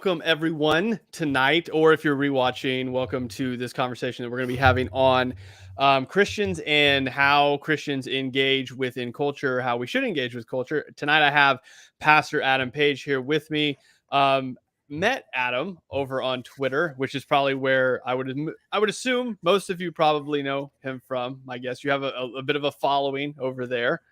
welcome everyone tonight, or if you're rewatching, welcome to this conversation that we're going to be having on Christians and how Christians engage within culture, how we should engage with culture. Tonight, I have Pastor Adam Page here with me. Met Adam over on Twitter, which is probably where I would assume most of you probably know him from. I guess you have a bit of a following over there.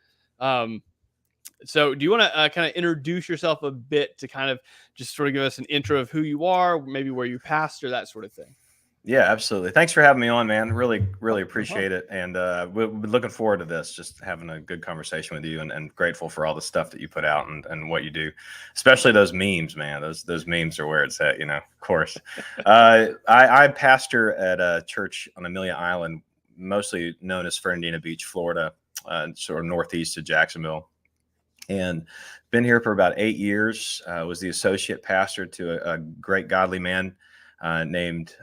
So do you want to kind of introduce yourself a bit to kind of just sort of give us an intro of who you are, maybe where you pastor, that sort of thing? Yeah, absolutely. Thanks for having me on, man. Really Oh, appreciate it. And we're looking forward to this, just having a good conversation with you and grateful for all the stuff that you put out and what you do, especially those memes, man. Those memes are where it's at, of course. I pastor at a church on Amelia Island, mostly known as Fernandina Beach, Florida, sort of northeast of Jacksonville. And been here for about 8 years. Was the associate pastor to a great godly man named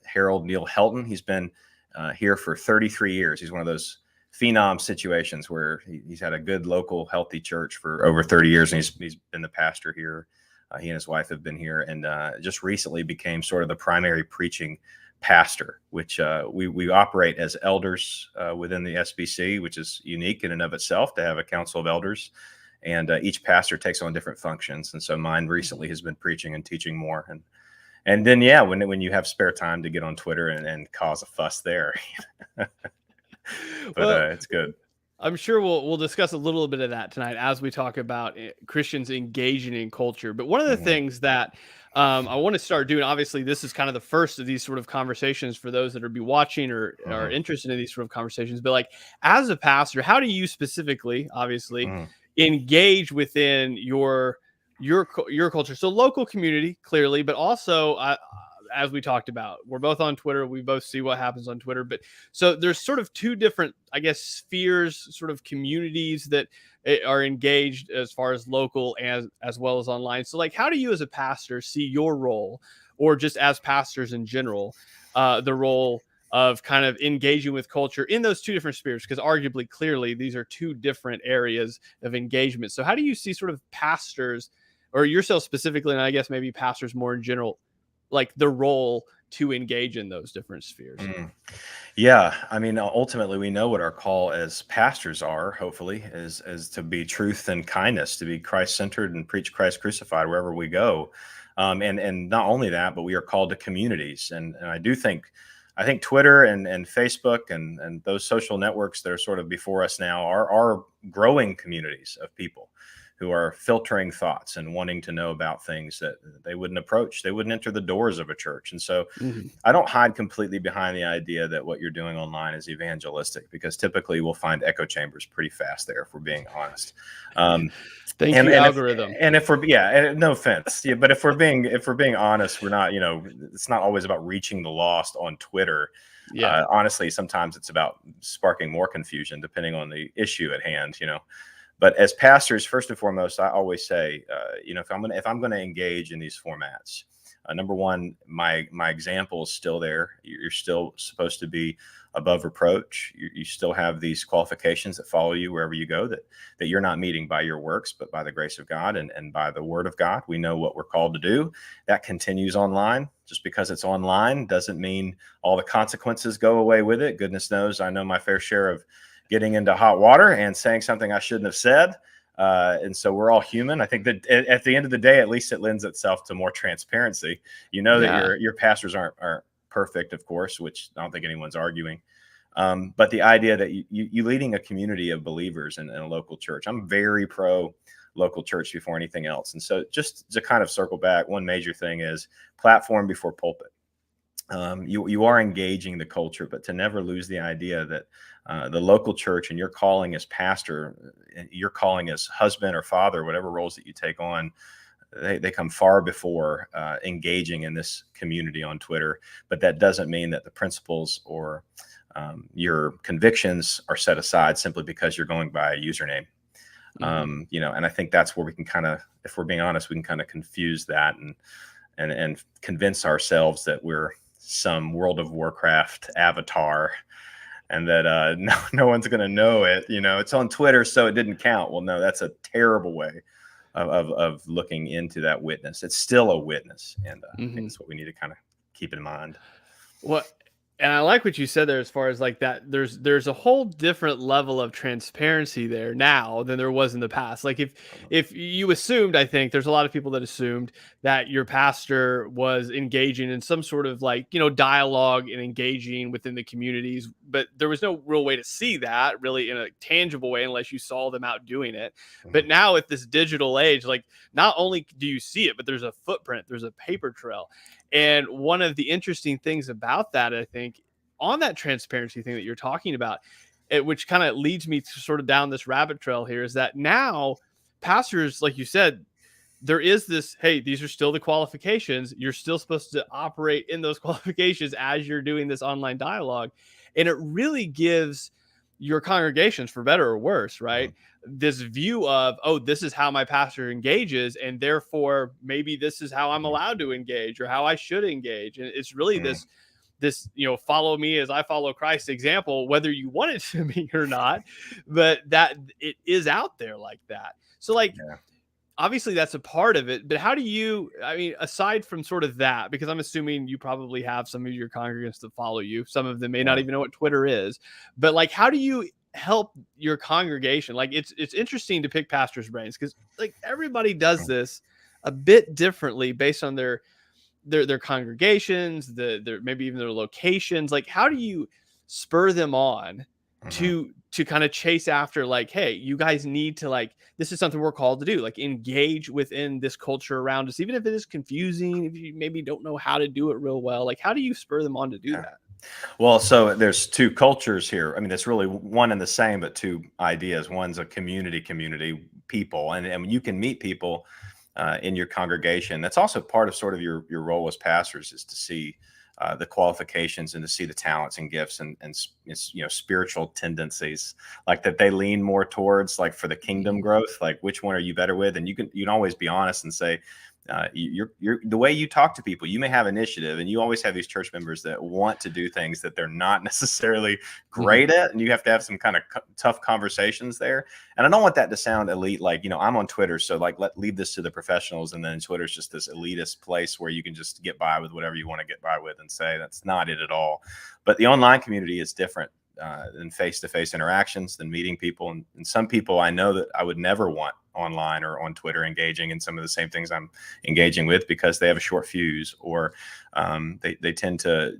Harold Neil Helton. He's been here for 33 years. He's one of those phenom situations where he's had a good local healthy church for over 30 years, and he's been the pastor here. He and his wife have been here, and just recently became sort of the primary preaching pastor, which we operate as elders within the SBC, which is unique in and of itself to have a council of elders. And each pastor takes on different functions. And so mine recently has been preaching and teaching more. And then, yeah, when you have spare time to get on Twitter and cause a fuss there. But it's good. I'm sure we'll discuss a little bit of that tonight as we talk about Christians engaging in culture. But one of the things that I want to start doing, obviously, this is kind of the first of these sort of conversations for those that are be watching or are interested in these sort of conversations. But like, as a pastor, how do you specifically, obviously, engage within your culture? So local community, clearly, but also as we talked about, we're both on Twitter. We both see what happens on Twitter. But so there's sort of two different, I guess, spheres, sort of communities that are engaged as far as local as well as online. So like, how do you as a pastor see your role, or just as pastors in general, the role of kind of engaging with culture in those two different spheres? Because arguably, clearly, these are two different areas of engagement. So how do you see sort of pastors, or yourself specifically, and I guess maybe pastors more in general, like the role to engage in those different spheres? Yeah, I mean, ultimately, we know what our call as pastors are. Hopefully, is to be truth and kindness, to be Christ-centered and preach Christ crucified wherever we go. And not only that, but we are called to communities. And I think Twitter and Facebook and those social networks that are sort of before us now are growing communities of people who are filtering thoughts and wanting to know about things that they wouldn't approach. They wouldn't enter the doors of a church. And so I don't hide completely behind the idea that what you're doing online is evangelistic, because typically we'll find echo chambers pretty fast there, if we're being honest. Thank you, algorithm. If we're, no offense. Yeah, but if we're being honest, we're not, it's not always about reaching the lost on Twitter. Yeah. Honestly, sometimes it's about sparking more confusion depending on the issue at hand, But as pastors, first and foremost, I always say, if I'm going to engage in these formats, number one, my example is still there. You're still supposed to be above reproach. You still have these qualifications that follow you wherever you go, that you're not meeting by your works, but by the grace of God and by the word of God. We know what we're called to do. That continues online. Just because it's online doesn't mean all the consequences go away with it. Goodness knows, I know my fair share of getting into hot water and saying something I shouldn't have said. And so we're all human. I think that at the end of the day, at least it lends itself to more transparency. That your pastors aren't perfect, of course, which I don't think anyone's arguing. But the idea that you leading a community of believers in a local church, I'm very pro local church before anything else. And so just to kind of circle back, one major thing is platform before pulpit. You are engaging the culture, but to never lose the idea that the local church and your calling as pastor, your calling as husband or father, whatever roles that you take on, they come far before engaging in this community on Twitter. But that doesn't mean that the principles or your convictions are set aside simply because you're going by a username. And I think that's where we can kind of, if we're being honest, we can kind of confuse that and convince ourselves that we're some World of Warcraft avatar and that no one's going to know it. It's on Twitter, so it didn't count. Well, no, that's a terrible way of looking into that witness. It's still a witness, and I think Hmm. that's what we need to kind of keep in mind. What and I like what you said there as far as like that there's a whole different level of transparency there now than there was in the past. Like if you assumed, I think there's a lot of people that assumed that your pastor was engaging in some sort of like, dialogue and engaging within the communities, but there was no real way to see that really in a tangible way unless you saw them out doing it. Mhm. But now with this digital age, like not only do you see it, but there's a footprint, there's a paper trail. And one of the interesting things about that, I think, on that transparency thing that you're talking about, which kind of leads me to sort of down this rabbit trail here, is that now pastors, like you said, there is this, hey, these are still the qualifications. You're still supposed to operate in those qualifications as you're doing this online dialogue. And it really gives your congregations, for better or worse, right, Mhm. this view of, oh, this is how my pastor engages. And therefore, maybe this is how I'm Mhm. allowed to engage or how I should engage. And it's really Mhm. this follow me as I follow Christ example, whether you want it to be or not, but that it is out there like that. So like Yeah. obviously that's a part of it, but how do you, I mean, aside from sort of that, because I'm assuming you probably have some of your congregants that follow you, some of them may not Yeah. even know what Twitter is, but like how do you help your congregation? Like it's interesting to pick pastors' brains because like everybody does Mhm. this a bit differently based on their congregations, their maybe even their locations. Like how do you spur them on Mhm. to kind of chase after, like, hey, you guys need to, like, this is something we're called to do, like engage within this culture around us, even if it is confusing, if you maybe don't know how to do it real well. Like how do you spur them on to do Yeah. that? Well, so there's two cultures here. I mean, it's really one and the same, but two ideas. One's a community people, and you can meet people in your congregation. That's also part of sort of your role as pastors is to see the qualifications and to see the talents and gifts and spiritual tendencies like that they lean more towards, like for the kingdom Mhm. growth. Like which one are you better with? And you can always be honest and say, you're the way you talk to people. You may have initiative, and you always have these church members that want to do things that they're not necessarily Mhm. great at, and you have to have some kind of tough conversations there. And I don't want that to sound elite. Like, I'm on Twitter, so like leave this to the professionals, and then Twitter's just this elitist place where you can just get by with whatever you want to get by with, and say that's not it at all. But the online community is different. Than face-to-face interactions, than meeting people, and some people I know that I would never want online or on Twitter engaging in some of the same things I'm engaging with, because they have a short fuse, or they tend to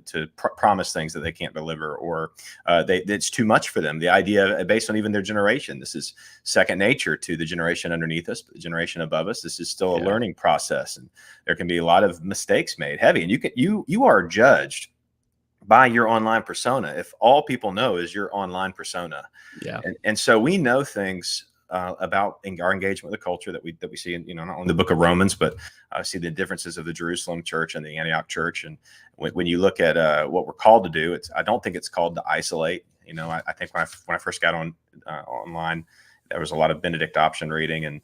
promise things that they can't deliver, or it's too much for them. The idea, based on even their generation, this is second nature to the generation underneath us, the generation above us. This is still a Yeah. learning process, and there can be a lot of mistakes made. Heavy, and you are judged by your online persona. If all people know is your online persona, Yeah. and so we know things about our engagement with the culture that we see in, not only the book of Romans, but see the differences of the Jerusalem church and the Antioch church. And when you look at what we're called to do, I don't think it's called to isolate. I think when I first got on online, there was a lot of Benedict option reading and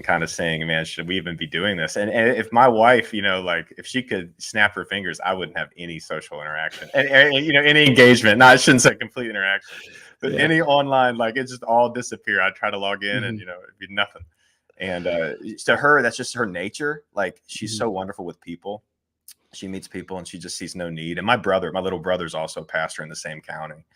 kind of saying, man, should we even be doing this? And if my wife, like if she could snap her fingers, I wouldn't have any social interaction and any engagement. No, I shouldn't say complete interaction, but Yeah. any online, like it just all disappear. I'd try to log in and, Mhm. it'd be nothing. And to her, that's just her nature. Like she's Mhm. so wonderful with people. She meets people and she just sees no need. And my little brother's also a pastor in the same county,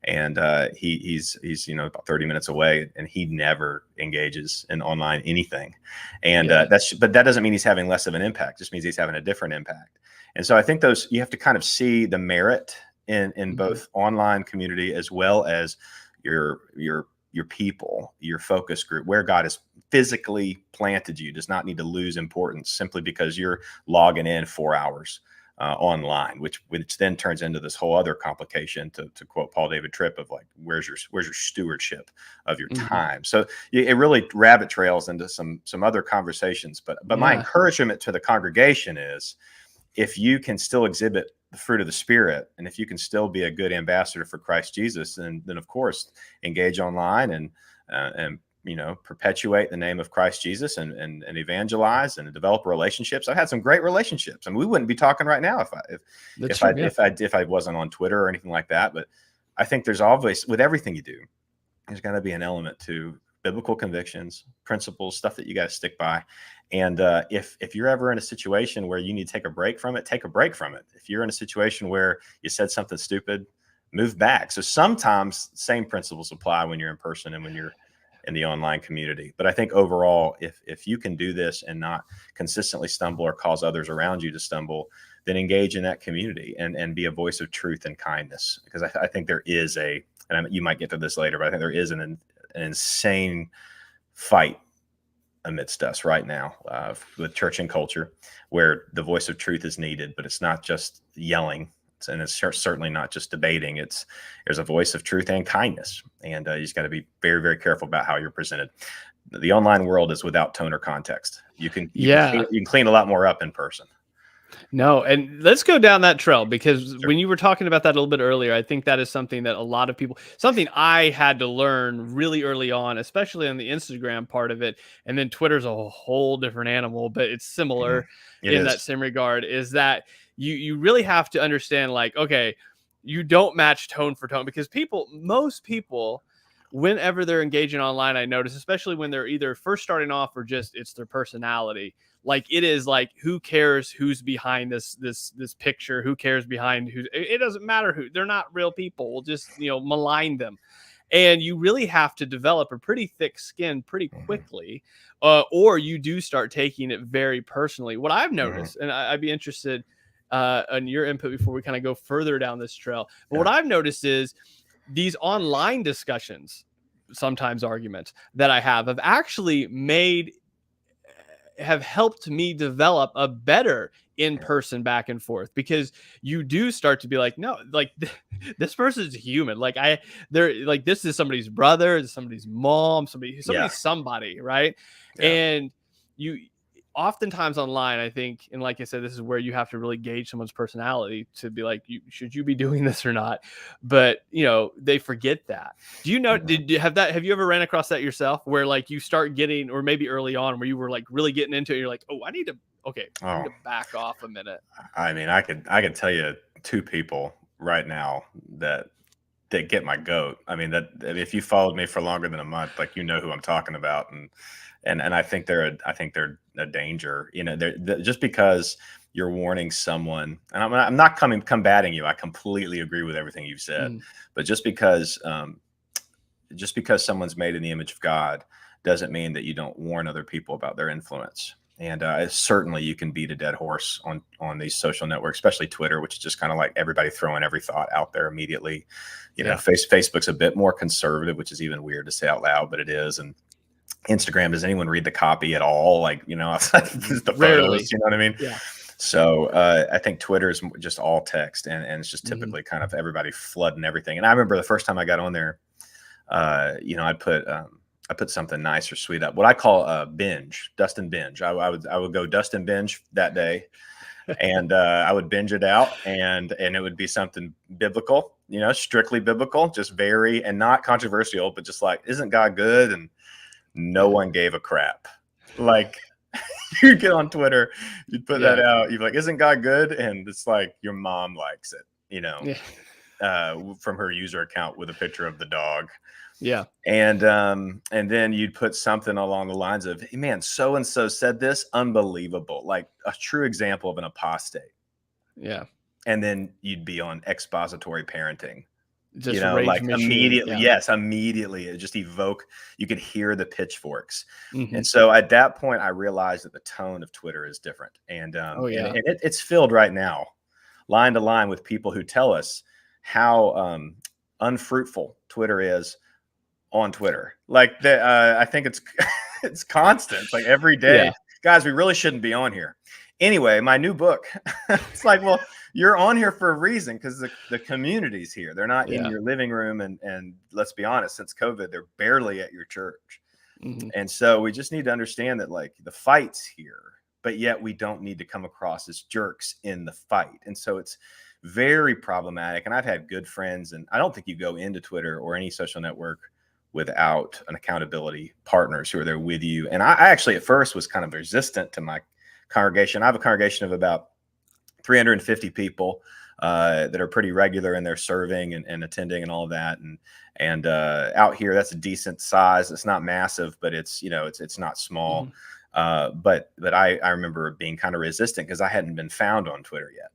and he's about 30 minutes away, and he never engages in online anything. And Yeah. but that doesn't mean he's having less of an impact. It just means he's having a different impact. And so I think you have to kind of see the merit in Mhm. both online community as well as your people, your focus group, where God has physically planted you, does not need to lose importance simply because you're logging in 4 hours online, which then turns into this whole other complication, to quote Paul David Tripp, of like, where's your stewardship of your Mhm. time? So it really rabbit trails into some other conversations. But my Yeah. encouragement to the congregation is, if you can still exhibit the fruit of the Spirit, and if you can still be a good ambassador for Christ Jesus, then of course engage online and perpetuate the name of Christ Jesus, and evangelize and develop relationships. I've had some great relationships. I mean, we wouldn't be talking right now That's true. Yeah. if I wasn't on Twitter or anything like that. But I think there's always, with everything you do, there's going to be an element to biblical convictions, principles, stuff that you got to stick by. And if you're ever in a situation where you need to take a break from it, take a break from it. If you're in a situation where you said something stupid, move back. So sometimes same principles apply when you're in person and when you're in the online community. But I think overall, if you can do this and not consistently stumble or cause others around you to stumble, then engage in that community and be a voice of truth and kindness. Because I think there is you might get to this later, but I think there is an insane fight amidst us right now with church and culture, where the voice of truth is needed, but it's not just yelling, and it's certainly not just debating. There's a voice of truth and kindness, and you just got to be very, very careful about how you're presented. The online world is without tone or context. You can clean a lot more up in person. No, and let's go down that trail, because when you were talking about that a little bit earlier, I think that is something that a lot of people, something I had to learn really early on, especially on the Instagram part of it. And then Twitter's a whole different animal, but it's similar that same regard, is that you really have to understand, like, okay, you don't match tone for tone, because most people, whenever they're engaging online, I notice, especially when they're either first starting off or just it's their personality. Like, it is like, who cares who's behind this picture? Who cares behind who? It doesn't matter who. They're not real people. We'll just, malign them. And you really have to develop a pretty thick skin pretty quickly, or you do start taking it very personally. What I've noticed, and I'd be interested on your input before we kind of go further down this trail. But what I've noticed is these online discussions, sometimes arguments that I have actually have helped me develop a better in-person back and forth, because you do start to be like, no, like this person's human. Like they're like, this is somebody's brother, somebody's mom, somebody, right? Yeah. And you oftentimes online, I think, and like I said, this is where you have to really gauge someone's personality to be like, should you be doing this or not? But they forget that. Do you know? Have you ever ran across that yourself, where like you start getting, or maybe early on, where you were like really getting into it, and you're like, I need to back off a minute. I mean, I could tell you two people right now that get my goat. I mean, that if you followed me for longer than a month, like, who I'm talking about, and I think they're a danger. Just because you're warning someone, and I'm not combating you. I completely agree with everything you've said. But just because someone's made in the image of God doesn't mean that you don't warn other people about their influence. And certainly you can beat a dead horse on these social networks, especially Twitter, which is just kind of like everybody throwing every thought out there immediately. Facebook's a bit more conservative, which is even weird to say out loud, but it is. And Instagram, does anyone read the copy at all? Like, the Rarely. photos, you know what I mean? Yeah. So I think Twitter is just all text, and it's just typically kind of everybody flooding everything. And I remember the first time I got on there, I put something nice or sweet up, what I call a binge, Dustin binge. I would go Dustin binge that day, and I would binge it out, and it would be something biblical, strictly biblical, just very, and not controversial, but just like, isn't God good? And no one gave a crap. Like, you get on Twitter, you'd put that out, you'd be like, isn't God good? And it's like, your mom likes it, from her user account with a picture of the dog. Yeah. And then you'd put something along the lines of, hey, man, so-and-so said this, unbelievable. Like a true example of an apostate. Yeah. And then you'd be on expository parenting. Just like machine. Immediately. Yeah. Yes. Immediately. It just you could hear the pitchforks. And so at that point, I realized that the tone of Twitter is different. And, and it's filled right now, line to line, with people who tell us how unfruitful Twitter is on Twitter. Like I think it's constant. It's like every day, guys, we really shouldn't be on here. Anyway, my new book, it's like, well, you're on here for a reason, because the community's here. They're not in your living room. And let's be honest, since COVID, they're barely at your church. And so we just need to understand that, like, the fight's here, but yet we don't need to come across as jerks in the fight. And so it's very problematic. And I've had good friends, and I don't think you go into Twitter or any social network without an accountability partners who are there with you. And I actually at first was kind of resistant to my congregation. I have a congregation of about 350 people. that are pretty regular in their serving and attending and all of that. And out here, that's a decent size. It's not massive, but it's, you know, it's not small. Mhm. But I remember being kind of resistant because I hadn't been found on Twitter yet.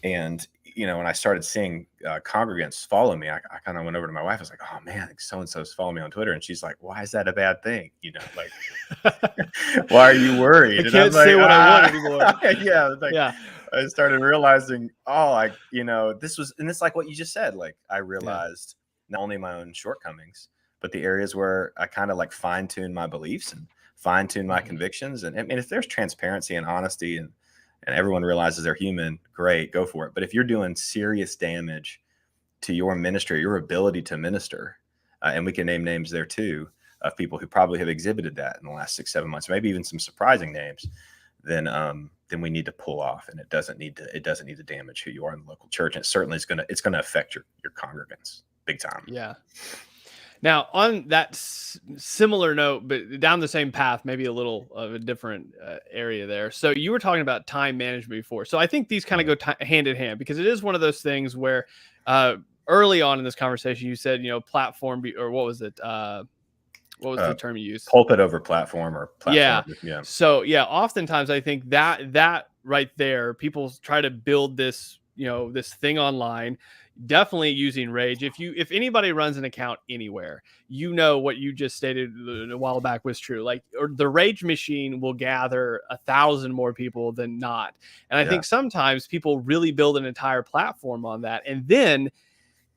And, you know, when I started seeing congregants follow me, I kind of went over to my wife. I was like, oh man, so-and-so's following me on Twitter. And she's like, why is that a bad thing? You know, like, why are you worried? I And I'm can't like, say what I want anymore. yeah. It's like, Yeah. I started realizing, oh, like, you know, this was, and it's like what you just said. Like, I Yeah. realized not only my own shortcomings, but the areas where I kind of like fine tune my beliefs and fine tune my Mhm. convictions. And I mean, if there's transparency and honesty and everyone realizes they're human, great, go for it. But if you're doing serious damage to your ministry, your ability to minister, and we can name names there too of people who probably have exhibited that in the last 6-7 months, maybe even some surprising names, then we need to pull off, and it doesn't need to damage who you are in the local church. And it certainly is gonna affect your congregants big time. Yeah. Now, on that similar note, but down the same path, maybe a little of a different area there. So you were talking about time management before. So I think these kind of Mhm. go hand in hand, because it is one of those things where early on in this conversation, you said, you know, or what was it? What was the Uh, term you used? Pulpit over platform or Yeah. platform. Yeah. So yeah, oftentimes I think that right there, people try to build this, you know, this thing online, definitely using rage. If anybody runs an account anywhere, you know what you just stated a while back was true. Like, or the rage machine will gather 1,000 more people than not. And I Yeah. think sometimes people really build an entire platform on that, and then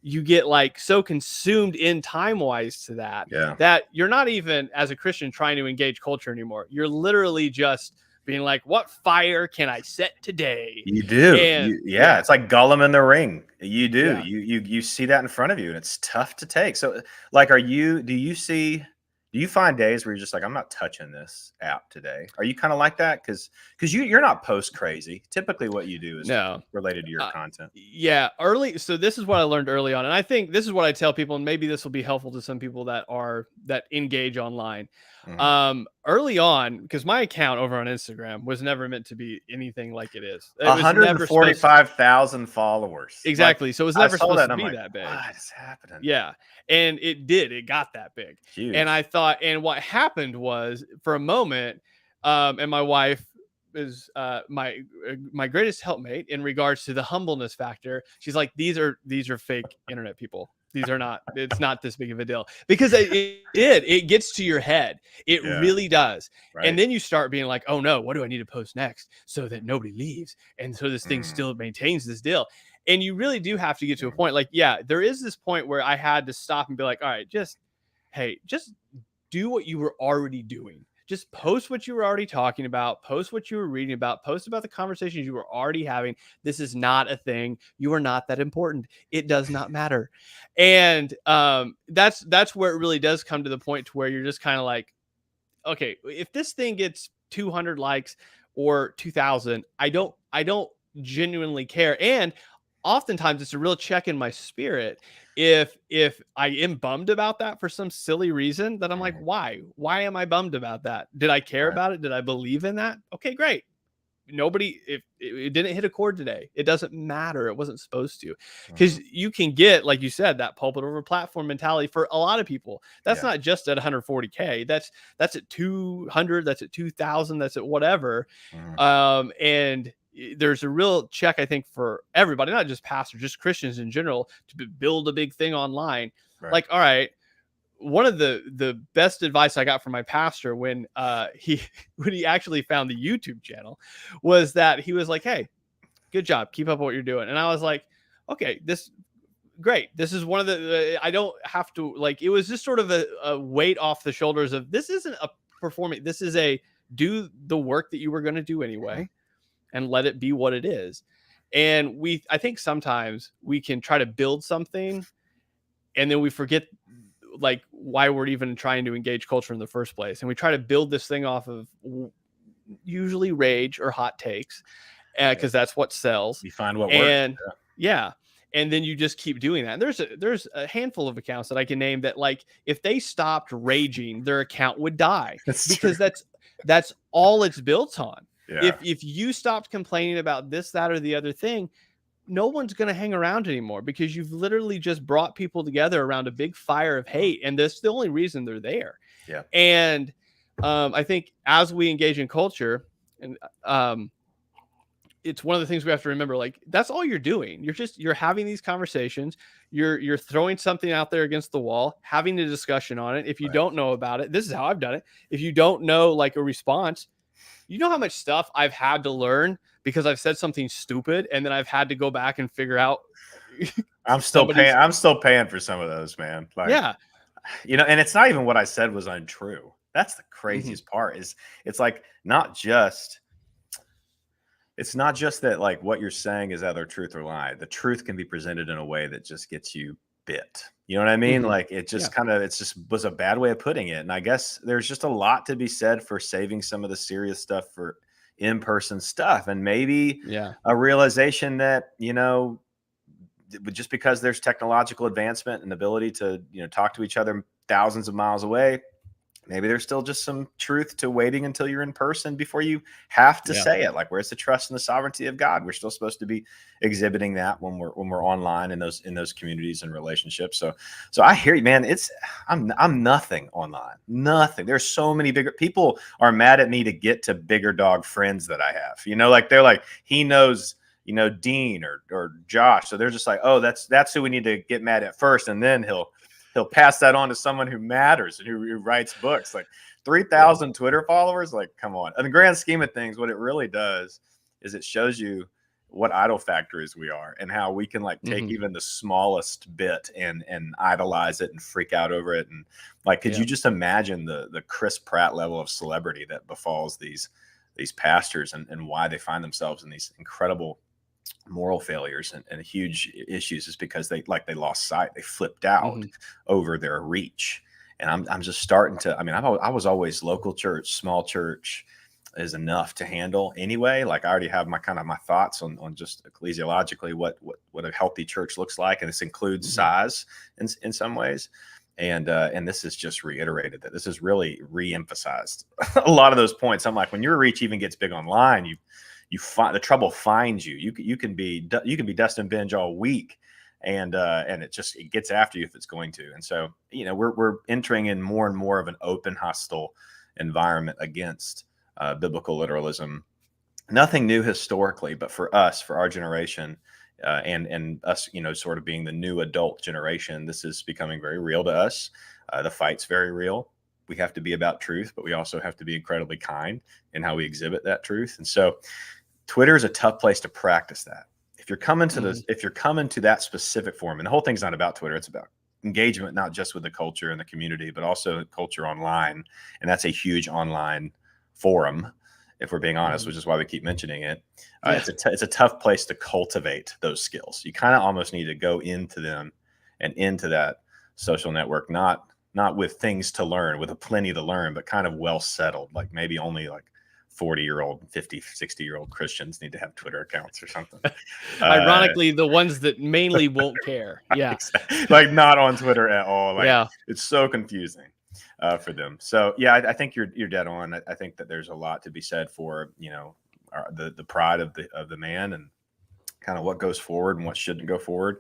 you get like so consumed in time wise to that Yeah. that you're not even as a Christian trying to engage culture anymore. You're literally just being like, what fire can I set today? You do. And Yeah, yeah, it's like Gollum in the Ring. You do. yeah. You see that in front of you, and it's tough to take. So, like, do you find days where you're just like, I'm not touching this app today? Are you kind of like that? Because you're not post crazy. Typically, what you do is No. related to your Uh, content. yeah, early. So this is what I learned early on, and I think this is what I tell people, and maybe this will be helpful to some people that engage online. Mhm. Early on, because my account over on Instagram was never meant to be anything like it is. It was never supposed. 145,000 followers. Like, Exactly. So it was I never saw supposed that, to and I'm be like, that big. what is happening? Yeah. And it did. It got that big. And I Huge. thought, and what happened was for a moment, and my wife is my greatest helpmate in regards to the humbleness factor. She's like, these are fake internet people. These are not, it's not this big of a deal. Because it gets to your head. It Yeah. really does. And Right. then you start being like, oh no, what do I need to post next so that nobody leaves? And so this thing Mm, still maintains this deal. And you really do have to get to a mm, point like, yeah, there is this point where I had to stop and be like, all right, just do what you were already doing. Just post what you were already talking about, post what you were reading about, post about the conversations you were already having. This is not a thing. You are not that important. It does not matter. And that's where it really does come to the point to where you're just kind of like, okay, if this thing gets 200 likes or 2,000, I don't genuinely care. And oftentimes it's a real check in my spirit if I am bummed about that for some silly reason, that I'm like, mm. why am I bummed about that? Did I care Right. about it? Did I believe in that? Okay, great. Nobody, if it didn't hit a chord today, it doesn't matter. It wasn't supposed to. Mhm. Because you can get, like you said, that pulpit over platform mentality for a lot of people. That's Yeah. not just at 140K. That's at 200, that's at 2,000, that's at whatever. Mhm. And there's a real check, I think, for everybody, not just pastors, just Christians in general, to build a big thing online. Right. Like, all right, one of the best advice I got from my pastor when he when he actually found the YouTube channel was that he was like, "Hey, good job, keep up what you're doing." And I was like, "Okay, this great. This is one of the I don't have to like." It was just sort of a weight off the shoulders of, this isn't a performing. This is a, do the work that you were going to do Mhm. anyway, and let it be what it is. And I think sometimes we can try to build something, and then we forget like why we're even trying to engage culture in the first place. And we try to build this thing off of usually rage or hot takes, Yeah. because that's what sells. You find what works. And yeah. And then you just keep doing that. And there's a handful of accounts that I can name that, like, if they stopped raging, their account would die, That's true. because that's all it's built on. Yeah. If you stopped complaining about this, that, or the other thing, no one's going to hang around anymore because you've literally just brought people together around a big fire of hate. And that's the only reason they're there. Yeah. And I think as we engage in culture, and it's one of the things we have to remember, like, that's all you're doing. You're having these conversations. You're throwing something out there against the wall, having a discussion on it. If you Right. don't know about it, this is how I've done it. If you don't know like a response, you know how much stuff I've had to learn because I've said something stupid and then I've had to go back and figure out I'm still paying. somebody's. I'm still paying for some of those, man. Like, Yeah. and it's not even what I said was untrue. That's the Mhm. craziest part. Is it's like not just. It's not just that like what you're saying is either truth or lie. The truth can be presented in a way that just gets you bit. You know what I mean? Mhm. Like it just it's just was a bad way of putting it. And I guess there's just a lot to be said for saving some of the serious stuff for in-person stuff. And maybe Yeah. a realization that, just because there's technological advancement and ability to, talk to each other thousands of miles away, maybe there's still just some truth to waiting until you're in person before you have to Yeah. say it. Like, where's the trust in the sovereignty of God? We're still supposed to be exhibiting that when we're online in those communities and relationships. So I hear you, man. I'm nothing online. Nothing. There's so many bigger people are mad at me to get to bigger dog friends that I have. Like they're like, he knows, Dean or Josh. So they're just like, oh, that's who we need to get mad at first, and then he'll pass that on to someone who matters and who writes books. Like 3,000 Twitter followers. Like, come on. In the grand scheme of things, what it really does is it shows you what idol factories we are and how we can like take even the smallest bit and idolize it and freak out over it. And like, could you just imagine the Chris Pratt level of celebrity that befalls these pastors and why they find themselves in these incredible moral failures and huge issues is because they lost sight. They flipped out over their reach. And I'm just starting to, I was always local church, small church is enough to handle anyway. Like I already have my thoughts on just ecclesiologically what a healthy church looks like. And this includes size in some ways. And this is just reiterated that this is really re-emphasized a lot of those points. I'm like, when your reach even gets big online, you find the trouble finds you. You can be Dustin Binge all week, and it gets after you if it's going to. And so we're entering in more and more of an open, hostile environment against biblical literalism. Nothing new historically, but for us, for our generation, and us, sort of being the new adult generation, this is becoming very real to us. The fight's very real. We have to be about truth, but we also have to be incredibly kind in how we exhibit that truth. And so Twitter is a tough place to practice that. If you're coming to if you're coming to that specific forum, and the whole thing's not about Twitter, it's about engagement, not just with the culture and the community, but also culture online. And that's a huge online forum, if we're being honest, which is why we keep mentioning it. It's a tough place to cultivate those skills. You kind of almost need to go into them and into that social network, not with things to learn, with a plenty to learn, but kind of well settled. Like maybe only like 40-year-old, 50, 60-year-old Christians need to have Twitter accounts or something. Ironically, the ones that mainly won't care. Yeah. Like not on Twitter at all. Like it's so confusing for them. So yeah, I think you're dead on. I think that there's a lot to be said for, the pride of the man and kind of what goes forward and what shouldn't go forward.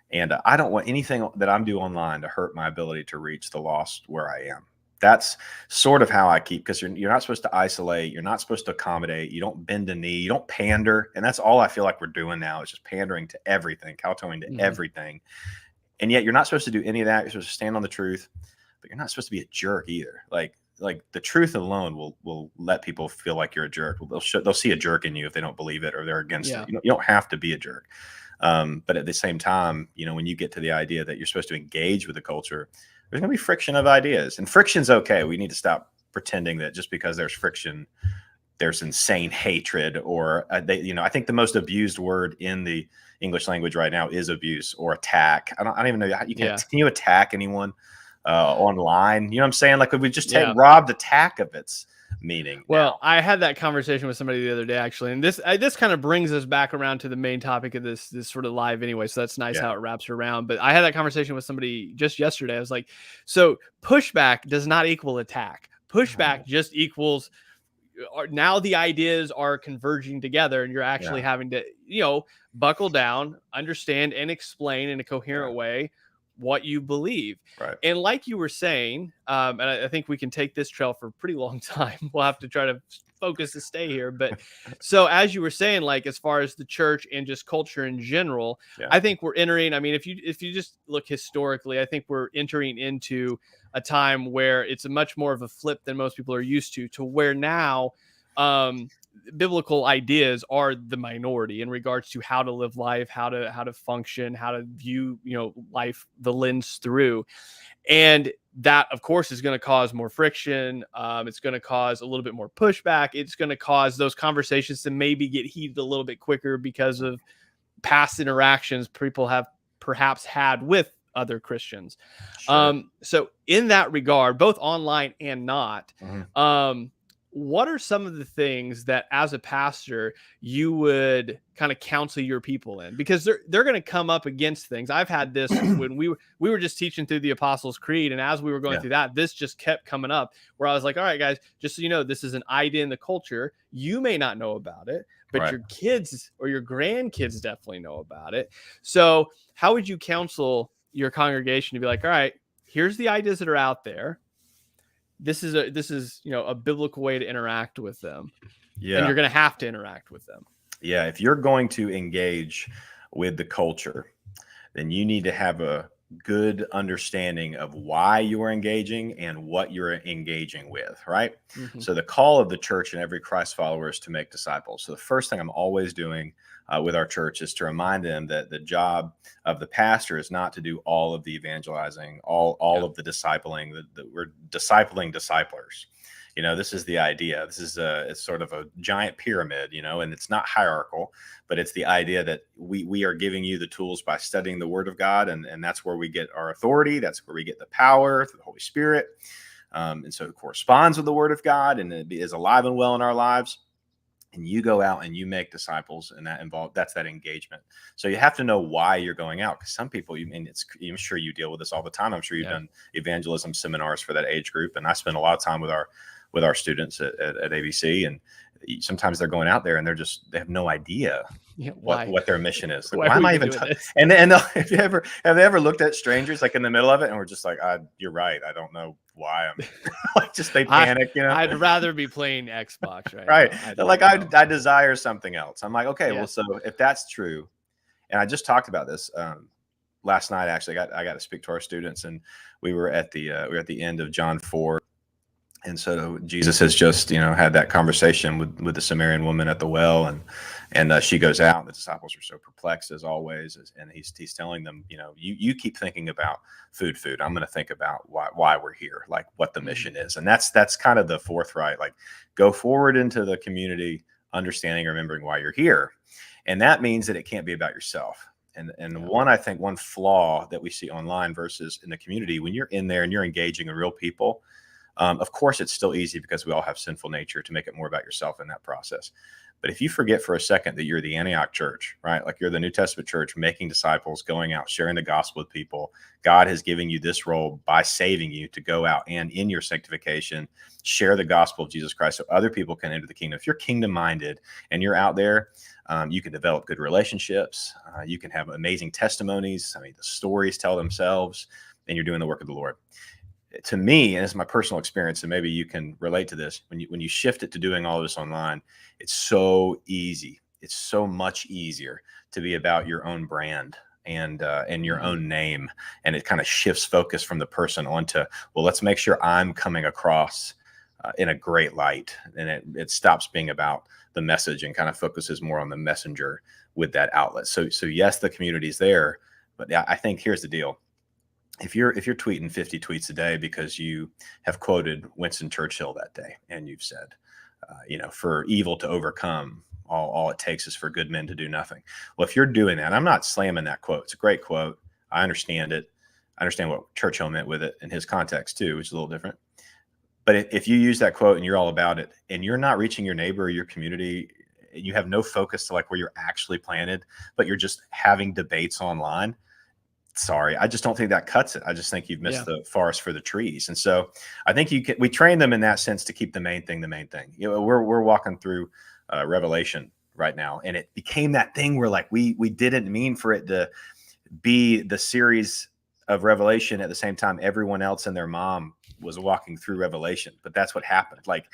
And I don't want anything that I'm doing online to hurt my ability to reach the lost where I am. That's sort of how I keep, because you're not supposed to isolate. You're not supposed to accommodate. You don't bend a knee. You don't pander. And that's all I feel like we're doing now. It's just pandering to everything, kowtowing to everything. And yet you're not supposed to do any of that. You're supposed to stand on the truth, but you're not supposed to be a jerk either. Like the truth alone will let people feel like you're a jerk. They'll see a jerk in you if they don't believe it or they're against it. You don't have to be a jerk. But at the same time, when you get to the idea that you're supposed to engage with the culture, there's going to be friction of ideas, and friction's okay. We need to stop pretending that just because there's friction, there's insane hatred or I think the most abused word in the English language right now is abuse or attack. I don't even know can you attack anyone online? You know what I'm saying? Like, could we just rob the attack of its meaning? Well, I had that conversation with somebody the other day, actually, and this kind of brings us back around to the main topic of this sort of live anyway. So that's nice how it wraps around. But I had that conversation with somebody just yesterday. I was like, so pushback does not equal attack. Pushback just equals now the ideas are converging together, and you're actually having to, buckle down, understand, and explain in a coherent way what you believe. Right. And like you were saying, and I think we can take this trail for a pretty long time. We'll have to try to focus to stay here. But so as you were saying, like as far as the church and just culture in general, I think we're entering, I mean, if you just look historically, I think we're entering into a time where it's a much more of a flip than most people are used to where now biblical ideas are the minority in regards to how to live life, how to function, how to view, life, the lens through. And that, of course, is going to cause more friction. It's going to cause a little bit more pushback. It's going to cause those conversations to maybe get heated a little bit quicker because of past interactions people have perhaps had with other Christians. Sure. So in that regard, both online and not, what are some of the things that as a pastor you would kind of counsel your people in? Because they're going to come up against things. I've had this when we were just teaching through the Apostles' Creed, and as we were going through that, this just kept coming up where I was like, all right, guys, just so you know, this is an idea in the culture. You may not know about it, but your kids or your grandkids definitely know about it. So how would you counsel your congregation to be like, all right, here's the ideas that are out there. This is a biblical way to interact with them. And you're going to have to interact with them. Yeah. If you're going to engage with the culture, then you need to have a good understanding of why you are engaging and what you're engaging with, right? So the call of the church and every Christ follower is to make disciples. So the first thing I'm always doing with our church is to remind them that the job of the pastor is not to do all of the evangelizing, all of the discipling, that we're discipling disciplers. This is the idea. This is it's sort of a giant pyramid, and it's not hierarchical, but it's the idea that we are giving you the tools by studying the Word of God, and that's where we get our authority. That's where we get the power through the Holy Spirit, and so it corresponds with the Word of God, and it is alive and well in our lives. And you go out and you make disciples, and that's that engagement. So you have to know why you're going out, because some people, I'm sure you deal with this all the time. I'm sure you've done evangelism seminars for that age group, and I spend a lot of time with our students at ABC, and sometimes they're going out there and they have no idea what their mission is. Like, why am I even and have they ever looked at strangers like in the middle of it and we're just like, you're right, I don't know why I'm like, just they panic. I'd rather be playing Xbox right. I desire something else. I'm like, okay, well, so if that's true, and I just talked about this last night, actually, I got to speak to our students, and we were at the end of John 4. And so Jesus has just, had that conversation with the Samaritan woman at the well, and she goes out, and the disciples are so perplexed as always. And he's telling them, you keep thinking about food. I'm going to think about why we're here, like what the mission is. And that's kind of the forthright, like go forward into the community, understanding, remembering why you're here. And that means that it can't be about yourself. And one flaw that we see online versus in the community, when you're in there and you're engaging with real people, of course, it's still easy because we all have sinful nature to make it more about yourself in that process. But if you forget for a second that you're the Antioch church, right? Like you're the New Testament church, making disciples, going out, sharing the gospel with people. God has given you this role by saving you to go out and in your sanctification, share the gospel of Jesus Christ so other people can enter the kingdom. If you're kingdom minded and you're out there, you can develop good relationships. You can have amazing testimonies. I mean, the stories tell themselves, and you're doing the work of the Lord. To me, and it's my personal experience, and maybe you can relate to this, when you shift it to doing all of this online, it's so easy. It's so much easier to be about your own brand and your own name, and it kind of shifts focus from the person onto, well, let's make sure I'm coming across in a great light, and it stops being about the message and kind of focuses more on the messenger with that outlet. So yes, the community's there, but I think here's the deal. If you're tweeting 50 tweets a day because you have quoted Winston Churchill that day, and you've said, for evil to overcome, all it takes is for good men to do nothing. Well, if you're doing that, I'm not slamming that quote. It's a great quote. I understand it. I understand what Churchill meant with it in his context too, which is a little different. But if you use that quote and you're all about it, and you're not reaching your neighbor or your community, and you have no focus to like where you're actually planted, but you're just having debates online, sorry, I just don't think that cuts it. I just think you've missed Yeah. the forest for the trees. And so I think we train them in that sense to keep the main thing the main thing. You know, we're walking through Revelation right now, and it became that thing where like we didn't mean for it to be the series of Revelation at the same time everyone else and their mom was walking through Revelation, but that's what happened. Like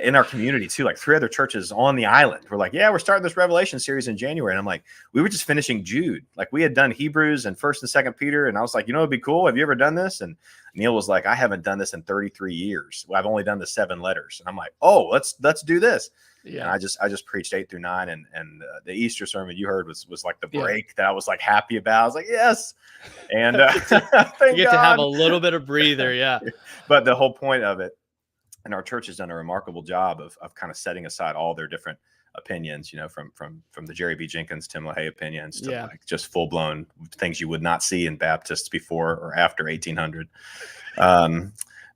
in our community too, like 3 other churches on the island were like, yeah, we're starting this Revelation series in January. And I'm like, we were just finishing Jude. Like we had done Hebrews and 1st and 2nd Peter. And I was like, you know, it'd be cool. Have you ever done this? And Neil was like, I haven't done this in 33 years. Well, I've only done the 7 letters. And I'm like, oh, let's do this. Yeah. And I just preached 8 through 9, and the Easter sermon you heard was like the break that I was like happy about. I was like, yes. And you get to have a little bit of breather. Yeah. But the whole point of it, and our church has done a remarkable job of kind of setting aside all their different opinions, you know, from the Jerry B. Jenkins, Tim LaHaye opinions to like just full blown things you would not see in Baptists before or after 1800.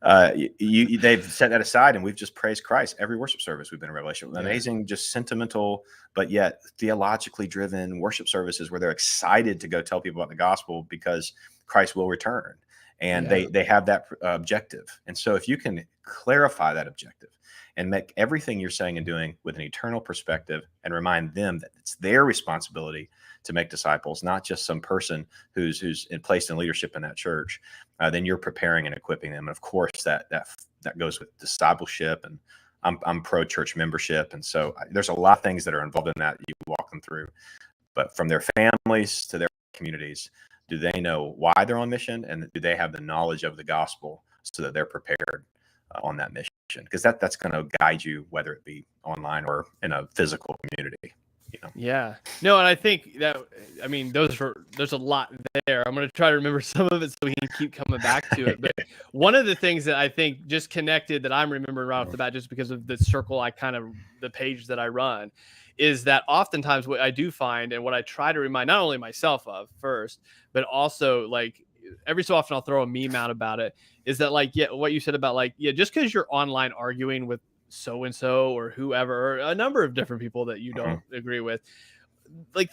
They've set that aside, and we've just praised Christ every worship service we've been in Revelation. Amazing, just sentimental, but yet theologically driven worship services where they're excited to go tell people about the gospel because Christ will return. And they have that objective. And so if you can clarify that objective and make everything you're saying and doing with an eternal perspective and remind them that it's their responsibility to make disciples, not just some person who's placed in leadership in that church, then you're preparing and equipping them. And of course, that goes with discipleship, and I'm pro church membership. And so there's a lot of things that are involved in that you walk them through. But from their families to their communities, do they know why they're on mission, and do they have the knowledge of the gospel so that they're prepared on that mission? Because that's going to guide you, whether it be online or in a physical community. You know? Yeah. No, and I think that, I mean, there's a lot there. I'm going to try to remember some of it so we can keep coming back to it. But one of the things that I think just connected that I'm remembering right off the bat, just because of the circle the page that I run, is that oftentimes what I do find, and what I try to remind not only myself of first, but also like every so often I'll throw a meme out about it, is that like, what you said about like, just because you're online arguing with so-and-so or whoever, or a number of different people that you don't agree with, what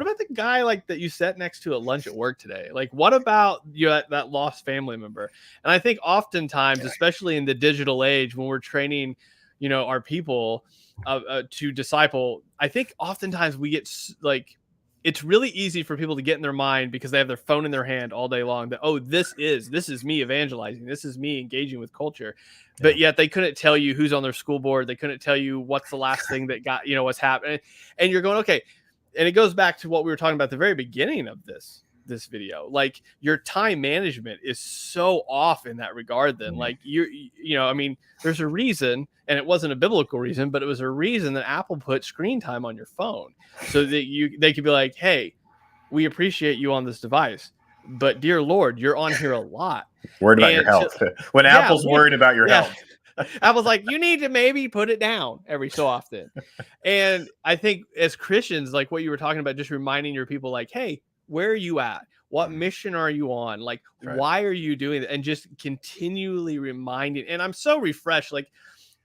about the guy like that you sat next to at lunch at work today? Like, what about that lost family member? And I think oftentimes, especially in the digital age, when we're training, you know, our people to disciple, I think oftentimes we get like, it's really easy for people to get in their mind because they have their phone in their hand all day long that, oh, this is me evangelizing. This is me engaging with culture. Yeah. But yet they couldn't tell you who's on their school board. They couldn't tell you what's the last thing that got, you know, what's happening. And you're going, okay. And it goes back to what we were talking about at the very beginning of this video. Like, your time management is so off in that regard. Then like you know, I mean, there's a reason, and it wasn't a biblical reason, but it was a reason that Apple put screen time on your phone so that they could be like, hey, we appreciate you on this device, but dear Lord, you're on here a lot. Worried about your health. When Apple's worried about your health. Apple's like, you need to maybe put it down every so often. And I think as Christians, like what you were talking about, just reminding your people like, hey, where are you at? What mission are you on? Like, why are you doing that? And just continually reminding. And I'm so refreshed. Like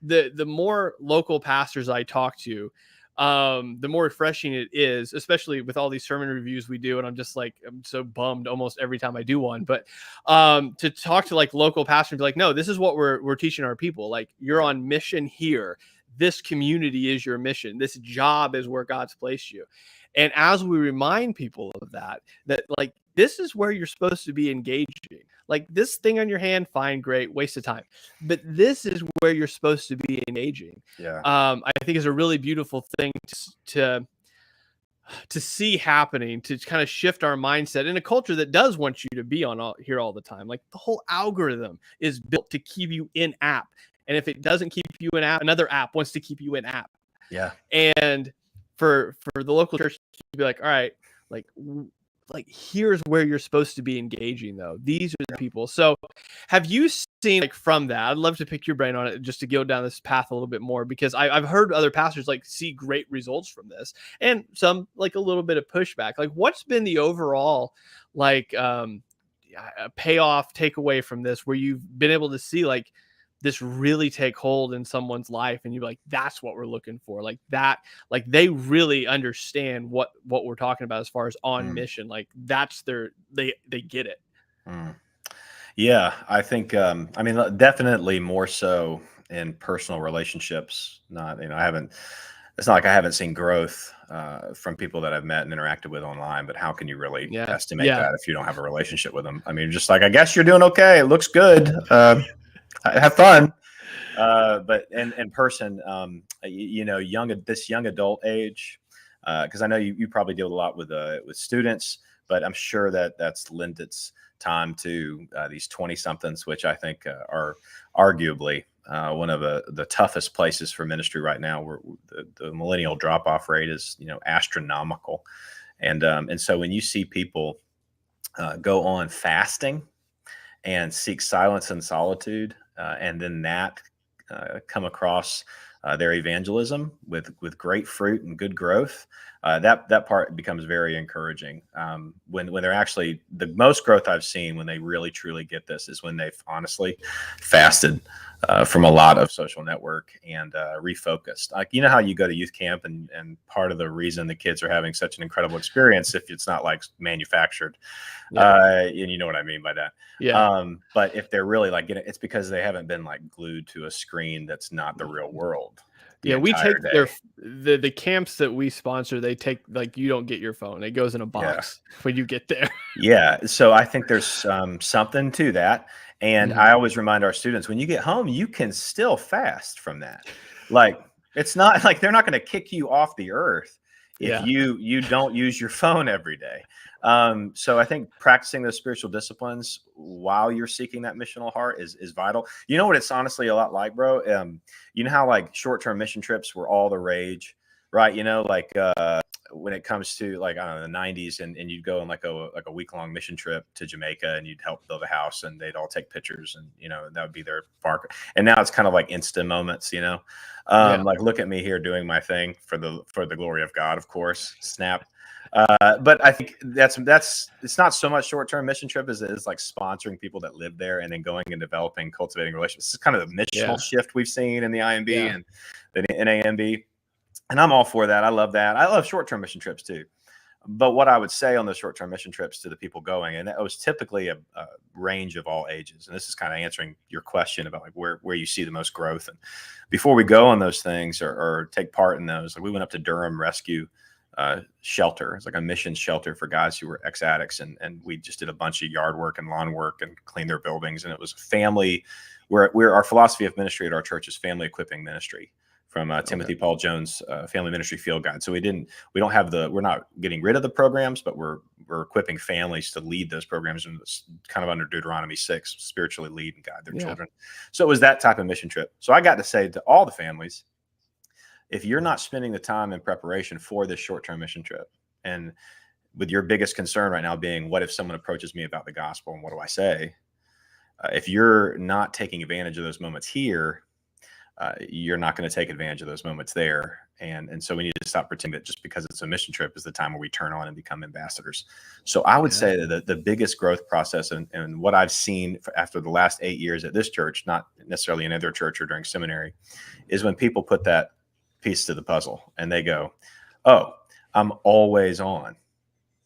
the more local pastors I talk to, the more refreshing it is, especially with all these sermon reviews we do. And I'm just like, I'm so bummed almost every time I do one, but to talk to like local pastors and be like, no, this is what we're teaching our people. Like, you're on mission here. This community is your mission. This job is where God's placed you. And as we remind people of that like, this is where you're supposed to be engaging. Like, this thing on your hand, fine, great, waste of time. But this is where you're supposed to be engaging. Yeah. I think is a really beautiful thing to see happening, to kind of shift our mindset in a culture that does want you to be on here all the time. Like, the whole algorithm is built to keep you in app. And if it doesn't keep you in app, another app wants to keep you in app. Yeah. And for the local church to be like, all right, like here's where you're supposed to be engaging though. These are the people. So have you seen, like, from that, I'd love to pick your brain on it just to go down this path a little bit more, because I've heard other pastors like see great results from this, and some like a little bit of pushback. Like, what's been the overall like payoff takeaway from this, where you've been able to see like this really take hold in someone's life, and you're like, that's what we're looking for, like that, like they really understand what we're talking about as far as on Mm, mission, like that's they get it. mm. Yeah, I think, I mean, definitely more so in personal relationships. Not, I haven't, it's not like I haven't seen growth from people that I've met and interacted with online, but how can you really Yeah, estimate yeah, that if you don't have a relationship with them? I mean, just like, I guess you're doing okay. It looks good. Have fun. But in person, this young adult age, because I know you probably deal a lot with students, but I'm sure that that's lent its time to these 20 somethings, which I think are arguably one of the toughest places for ministry right now, where the millennial drop off rate is astronomical, and so when you see people go on fasting and seek silence and solitude, and then that come across their evangelism with great fruit and good growth. That part becomes very encouraging. When they're actually, the most growth I've seen when they really truly get this is when they've honestly fasted from a lot of social network and refocused. Like, how you go to youth camp, and part of the reason the kids are having such an incredible experience, if it's not like manufactured, yeah, and you know what I mean by that. yeah. But if they're really like getting, it's because they haven't been like glued to a screen that's not the real world the Yeah, we entire take their day. the camps that we sponsor, they take, like, you don't get your phone. It goes in a Yeah. box when you get there. Yeah. So I think there's something to that. And Mhm. I always remind our students, when you get home, you can still fast from that. Like, it's not like they're not going to kick you off the earth if Yeah. you don't use your phone every day. So I think practicing those spiritual disciplines while you're seeking that missional heart is vital. You know what it's honestly a lot like, bro? You know how like short-term mission trips were all the rage, right? Like when it comes to, like, I don't know, the 90s, and you'd go on like a week-long mission trip to Jamaica, and you'd help build a house, and they'd all take pictures, and that would be their park. And now it's kind of like Insta moments, Yeah. like, look at me here doing my thing for the glory of God, of course, snap. But I think that's it's not so much short-term mission trip as it is like sponsoring people that live there, and then going and developing, cultivating relationships. This is kind of the missional Yeah. shift we've seen in the IMB Yeah. and the NAMB. And I'm all for that. I love that. I love short-term mission trips too. But what I would say on those short-term mission trips to the people going, and that was typically a range of all ages. And this is kind of answering your question about like where you see the most growth. And before we go on those things, or take part in those, like we went up to Durham Rescue Shelter. It's like a mission shelter for guys who were ex-addicts, and we just did a bunch of yard work and lawn work and cleaned their buildings. And it was a family. We're our philosophy of ministry at our church is family equipping ministry, from Timothy Okay. Paul Jones' Family Ministry Field Guide. So we're not getting rid of the programs, but we're equipping families to lead those programs, and it's kind of under Deuteronomy 6, spiritually lead and guide their Yeah. children. So it was that type of mission trip. So I got to say to all the families, if you're not spending the time in preparation for this short-term mission trip, and with your biggest concern right now being, what if someone approaches me about the gospel and what do I say? If you're not taking advantage of those moments here, you're not going to take advantage of those moments there. And so we need to stop pretending that just because it's a mission trip is the time where we turn on and become ambassadors. So I would Yeah. say that the biggest growth process, and what I've seen after the last 8 years at this church, not necessarily in other church or during seminary, is when people put that piece to the puzzle and they go, oh, I'm always on.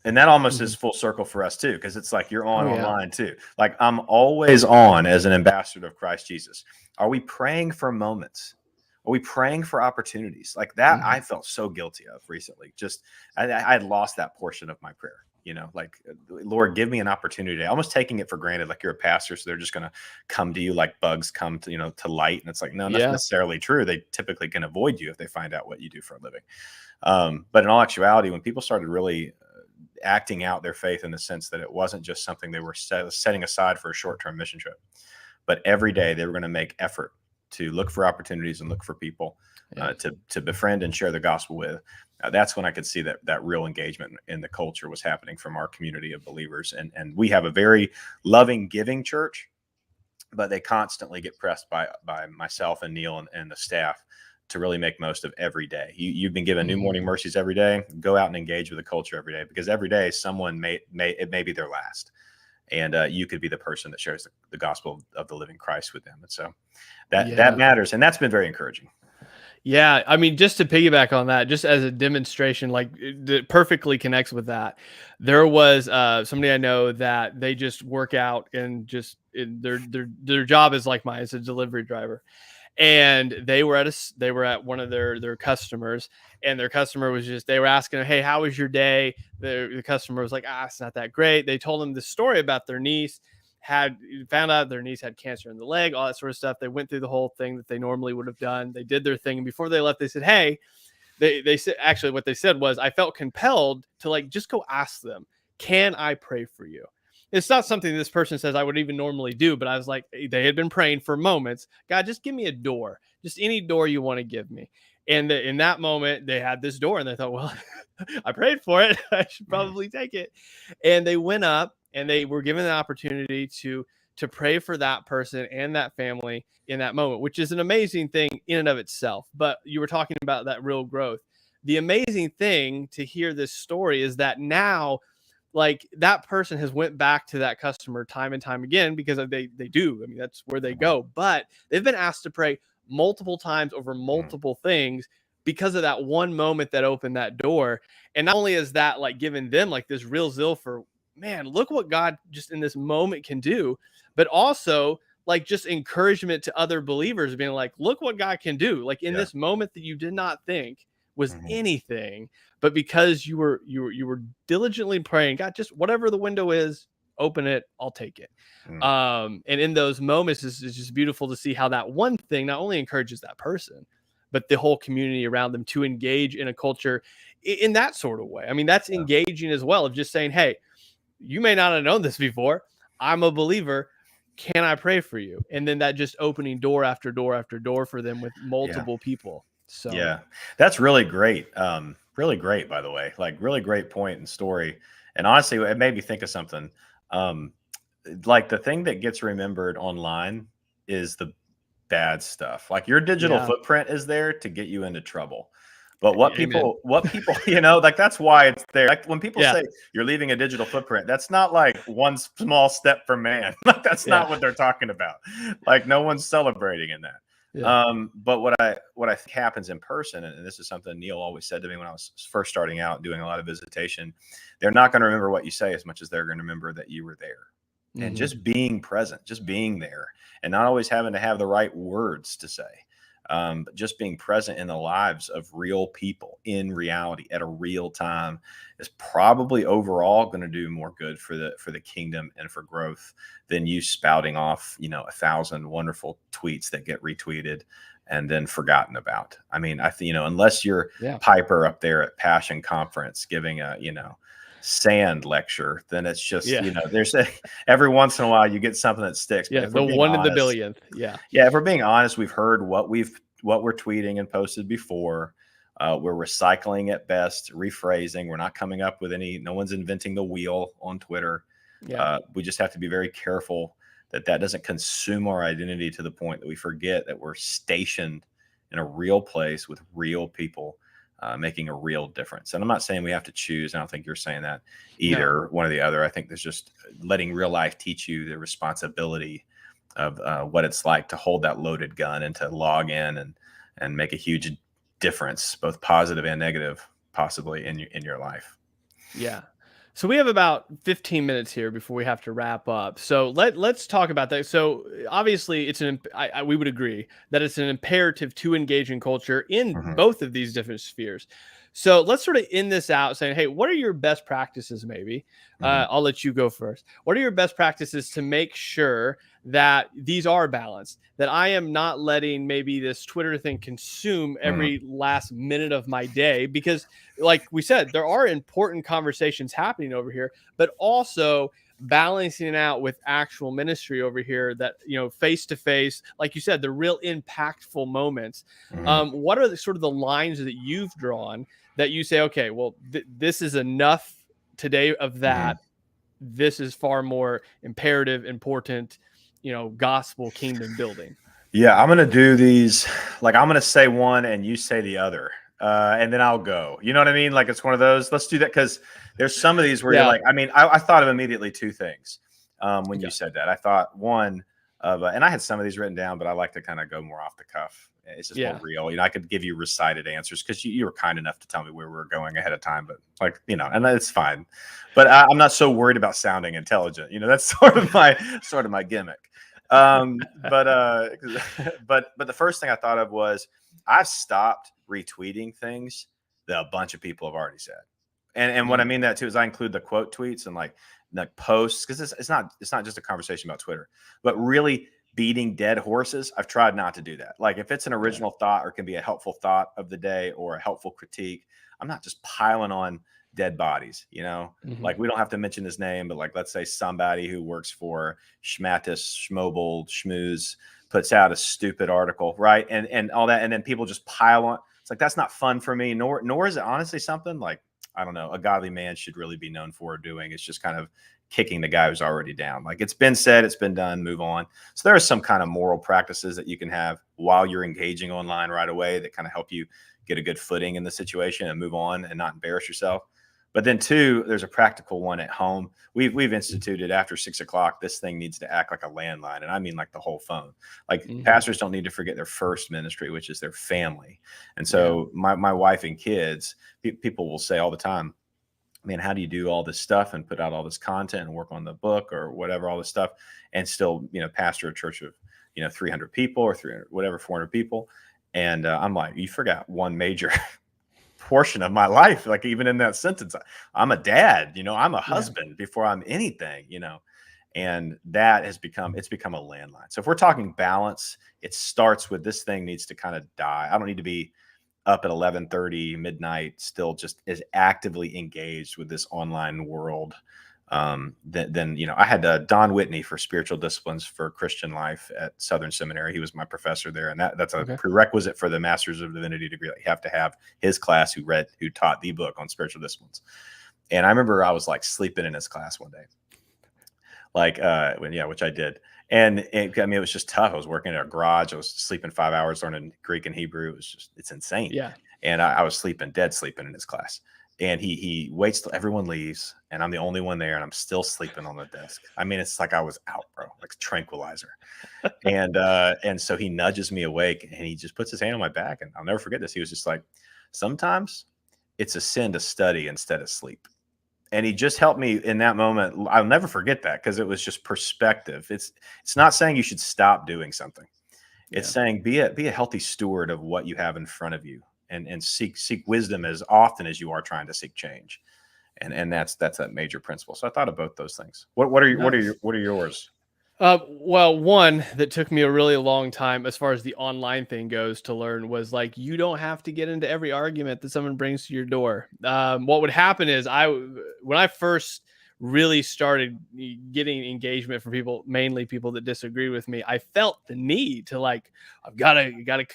And that almost is Mhm. full circle for us too, because it's like you're on Oh, yeah. online too. Like, I'm always on as an ambassador of Christ Jesus. Are we praying for moments? Are we praying for opportunities like that? I Mhm. felt so guilty of recently. Just I had lost that portion of my prayer. Like, Lord, give me an opportunity. Almost taking it for granted, like you're a pastor, so they're just going to come to you like bugs come to to light. And it's like, no, not Yeah. necessarily true. They typically can avoid you if they find out what you do for a living. But in all actuality, when people started really acting out their faith in the sense that it wasn't just something they were setting aside for a short-term mission trip, but every day they were going to make effort to look for opportunities and look for people Yeah. to befriend and share the gospel with. That's when I could see that real engagement in the culture was happening from our community of believers. And we have a very loving, giving church, but they constantly get pressed by myself and Neil and the staff to really make most of every day. You've been given new Mhm. morning mercies every day. Go out and engage with the culture every day, because every day someone may it may be their last. and you could be the person that shares the gospel of the living Christ with them. And so that Yeah. matters, and that's been very encouraging. Yeah, I mean, just to piggyback on that, just as a demonstration, like it perfectly connects with that. There was somebody I know that they just work out and just their job is like mine, it's a delivery driver, and they were at one of their customers, and their customer was just, they were asking them, hey, how was your day? The customer was like, it's not that great. They told them the story about their niece had found out their niece had cancer in the leg, all that sort of stuff. They went through the whole thing that they normally would have done. They did their thing, and before they left, they said, hey, they said, actually what they said was, I felt compelled to like just go ask them, can I pray for you? It's not something this person says I would even normally do, but I was like, they had been praying for moments. God, just give me a door, just any door you want to give me. And in that moment, they had this door, and they thought, well, I prayed for it. I should probably take it. And they went up, and they were given the opportunity to pray for that person and that family in that moment, which is an amazing thing in and of itself. But you were talking about that real growth. The amazing thing to hear this story is that now, like, that person has went back to that customer time and time again, because they do. I mean, that's where they go. But they've been asked to pray multiple times over multiple things because of that one moment that opened that door. And not only is that like giving them like this real zeal for, man, look what God just in this moment can do, but also like just encouragement to other believers, being like, look what God can do. Like in this moment that you did not think was anything, but because you were diligently praying, God, just whatever the window is, open it, I'll take it. And in those moments, it's just beautiful to see how that one thing not only encourages that person, but the whole community around them to engage in a culture in that sort of way. I mean, that's engaging as well, of just saying, hey, you may not have known this before, I'm a believer, can I pray for you? And then that just opening door after door after door for them with multiple people. So yeah, that's really great. Really great, by the way, like really great point and story. And honestly, it made me think of something. Like the thing that gets remembered online is the bad stuff. Like your digital footprint is there to get you into trouble. But what people, you know, like that's why it's there. Like when people say you're leaving a digital footprint, that's not like one small step for man. Like that's not what they're talking about. Like no one's celebrating in that. But what I think happens in person, and this is something Neil always said to me when I was first starting out doing a lot of visitation, they're not going to remember what you say as much as they're going to remember that you were there. And just being present, just being there, and not always having to have the right words to say. But just being present in the lives of real people in reality at a real time is probably overall going to do more good for the kingdom and for growth than you spouting off, 1,000 wonderful tweets that get retweeted and then forgotten about. I mean, I think, unless you're Piper up there at Passion Conference giving a, sand lecture, then it's just, there's every once in a while you get something that sticks. But the one in the billionth. If we're being honest, we've heard what we're tweeting and posted before. We're recycling at best, rephrasing. We're not coming up with no one's inventing the wheel on Twitter. We just have to be very careful that doesn't consume our identity to the point that we forget that we're stationed in a real place with real people, making a real difference. And I'm not saying we have to choose. I don't think you're saying that either, one or the other. I think there's just letting real life teach you the responsibility of what it's like to hold that loaded gun and to log in and make a huge difference, both positive and negative, possibly in your life. Yeah. So we have about 15 minutes here before we have to wrap up. So let's talk about that. So obviously we would agree that it's an imperative to engage in culture in both of these different spheres. So let's sort of end this out saying, hey, what are your best practices? Maybe I'll let you go first. What are your best practices to make sure that these are balanced, that I am not letting maybe this Twitter thing consume every last minute of my day? Because like we said, there are important conversations happening over here, but also balancing it out with actual ministry over here that, face to face, like you said, the real impactful moments. What are the sort of the lines that you've drawn that you say, okay, well, this is enough today of that. This is far more imperative, important, gospel kingdom building. Yeah, I'm going to do these. Like, I'm going to say one and you say the other. And then I'll go. You know what I mean? Like, it's one of those. Let's do that, because there's some of these where you're like, I mean, I thought of immediately two things. when Okay. you said that. I thought one of, and I had some of these written down, but I like to kind of go more off the cuff. It's just more Yeah. real. I could give you recited answers because you were kind enough to tell me where we were going ahead of time, but like, and that's fine. But I'm not so worried about sounding intelligent. That's sort of my gimmick. But the first thing I thought of was I stopped retweeting things that a bunch of people have already said. And what I mean that too is I include the quote tweets and like posts, because it's not just a conversation about Twitter, but really beating dead horses. I've tried not to do that. Like if it's an original thought or can be a helpful thought of the day or a helpful critique, I'm not just piling on dead bodies, like we don't have to mention his name, but like, let's say somebody who works for Schmatis, Schmoble, Schmooze puts out a stupid article, right? And all that. And then people just pile on. It's like, that's not fun for me. Nor is it honestly something like, I don't know, a godly man should really be known for doing. It's just kind of kicking the guy who's already down. Like it's been said, it's been done, move on. So there are some kind of moral practices that you can have while you're engaging online right away that kind of help you get a good footing in the situation and move on and not embarrass yourself. But then two, there's a practical one at home. We've instituted after 6 o'clock, this thing needs to act like a landline. And I mean like the whole phone. Like pastors don't need to forget their first ministry, which is their family. And so my wife and kids, people will say all the time, man, how do you do all this stuff and put out all this content and work on the book or whatever, all this stuff, and still, pastor a church of, 300 people or 300, whatever, 400 people. And I'm like, you forgot one major portion of my life. Like even in that sentence, I'm a dad, I'm a husband before I'm anything, and that has become a landline. So if we're talking balance, it starts with this thing needs to kind of die. I don't need to be up at 11:30 midnight, still just as actively engaged with this online world. Then I had Don Whitney for spiritual disciplines for Christian life at Southern Seminary. He was my professor there, and that's a prerequisite for the Master's of Divinity degree. You have to have his class who taught the book on spiritual disciplines. And I remember I was like sleeping in his class one day, like which I did. And it was just tough. I was working in a garage. I was sleeping 5 hours learning Greek and Hebrew. It's insane. Yeah. And I was dead sleeping in his class. And he waits till everyone leaves, and I'm the only one there, and I'm still sleeping on the desk. I mean, it's like I was out, bro, like tranquilizer. And so he nudges me awake, and he just puts his hand on my back, and I'll never forget this. He was just like, sometimes it's a sin to study instead of sleep. And he just helped me in that moment. I'll never forget that because it was just perspective. It's not saying you should stop doing something. It's saying be a healthy steward of what you have in front of you. And seek wisdom as often as you are trying to seek change, and that's that major principle. So I thought of both those things. What are yours? Well, one that took me a really long time as far as the online thing goes to learn was like, you don't have to get into every argument that someone brings to your door. What would happen is when I first really started getting engagement from people, mainly people that disagree with me, I felt the need to like, I've got to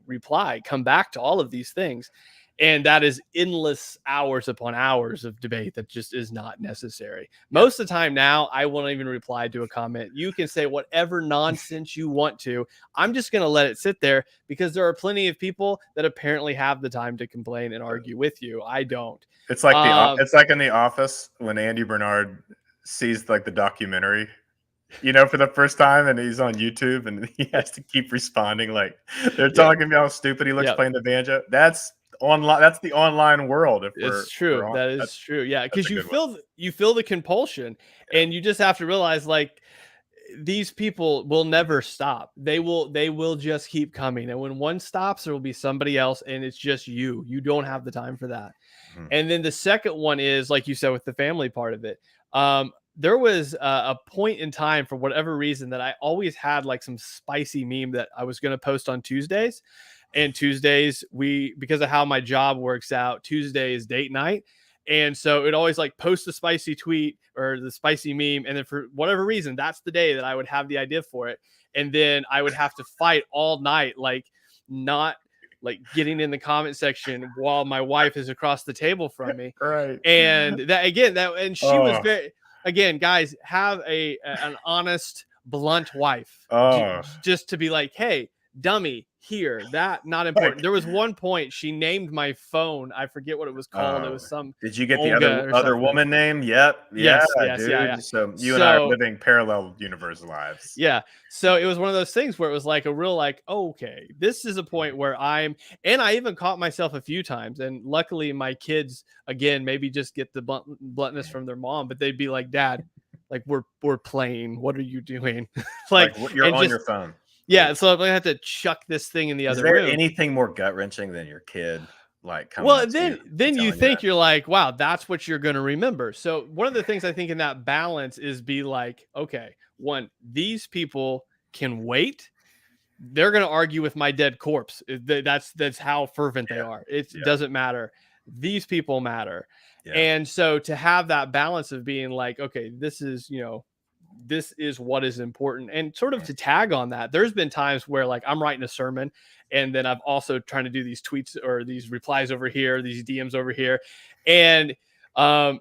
reply, come back to all of these things. And that is endless hours upon hours of debate that just is not necessary. Most of the time now, I won't even reply to a comment. You can say whatever nonsense you want to. I'm just going to let it sit there because there are plenty of people that apparently have the time to complain and argue with you. I don't. It's like it's like in The Office when Andy Bernard sees like the documentary, for the first time, and he's on YouTube and he has to keep responding like they're talking about how stupid he looks playing the banjo. That's online. That's the online world. It's true. That is true. Yeah, because you feel the compulsion, and you just have to realize like these people will never stop. They will just keep coming, and when one stops, there will be somebody else, and it's just you. You don't have the time for that. And then the second one is like you said with the family part of it. There was a point in time for whatever reason that I always had like some spicy meme that I was going to post on Tuesdays. And Tuesdays, because of how my job works out, Tuesday is date night. And so it always like post the spicy tweet or the spicy meme. And then for whatever reason, that's the day that I would have the idea for it. And then I would have to fight all night, like not like getting in the comment section while my wife is across the table from me. Right. And and she was very, again, guys, have an honest, blunt wife, just to be like, hey, dummy, here, that not important. Like, There was one point she named my phone. I forget what it was called. It oh, was some did you get the Olga or other something. woman name? Yep. Yeah, Yes, yes, yeah. dude. So you and I are So living parallel universe lives. yeah. So it was one of those things where it was like a real like, okay, this is a point where and I even caught myself a few times. And luckily my kids, again, maybe just get the bluntness from their mom, but they'd be like, Dad, like we're playing. What are you doing? Like Like, you're and on just, your phone. yeah. So I had to chuck this thing in the Is other there room. anything more gut wrenching than your kid like coming Well, up to you and then you telling you think that? you're like, wow, that's what you're going to remember. So one of the things I think in that balance is be like, okay, one, these people can wait. They're going to argue with my dead corpse. That's how fervent they Yeah. are. It Yeah. doesn't matter. These people matter. Yeah. And so to have that balance of being like, okay, this is what is important, and sort of to tag on that, there's been times where like I'm writing a sermon and then I'm also trying to do these tweets or these replies over here, these DMs over here, and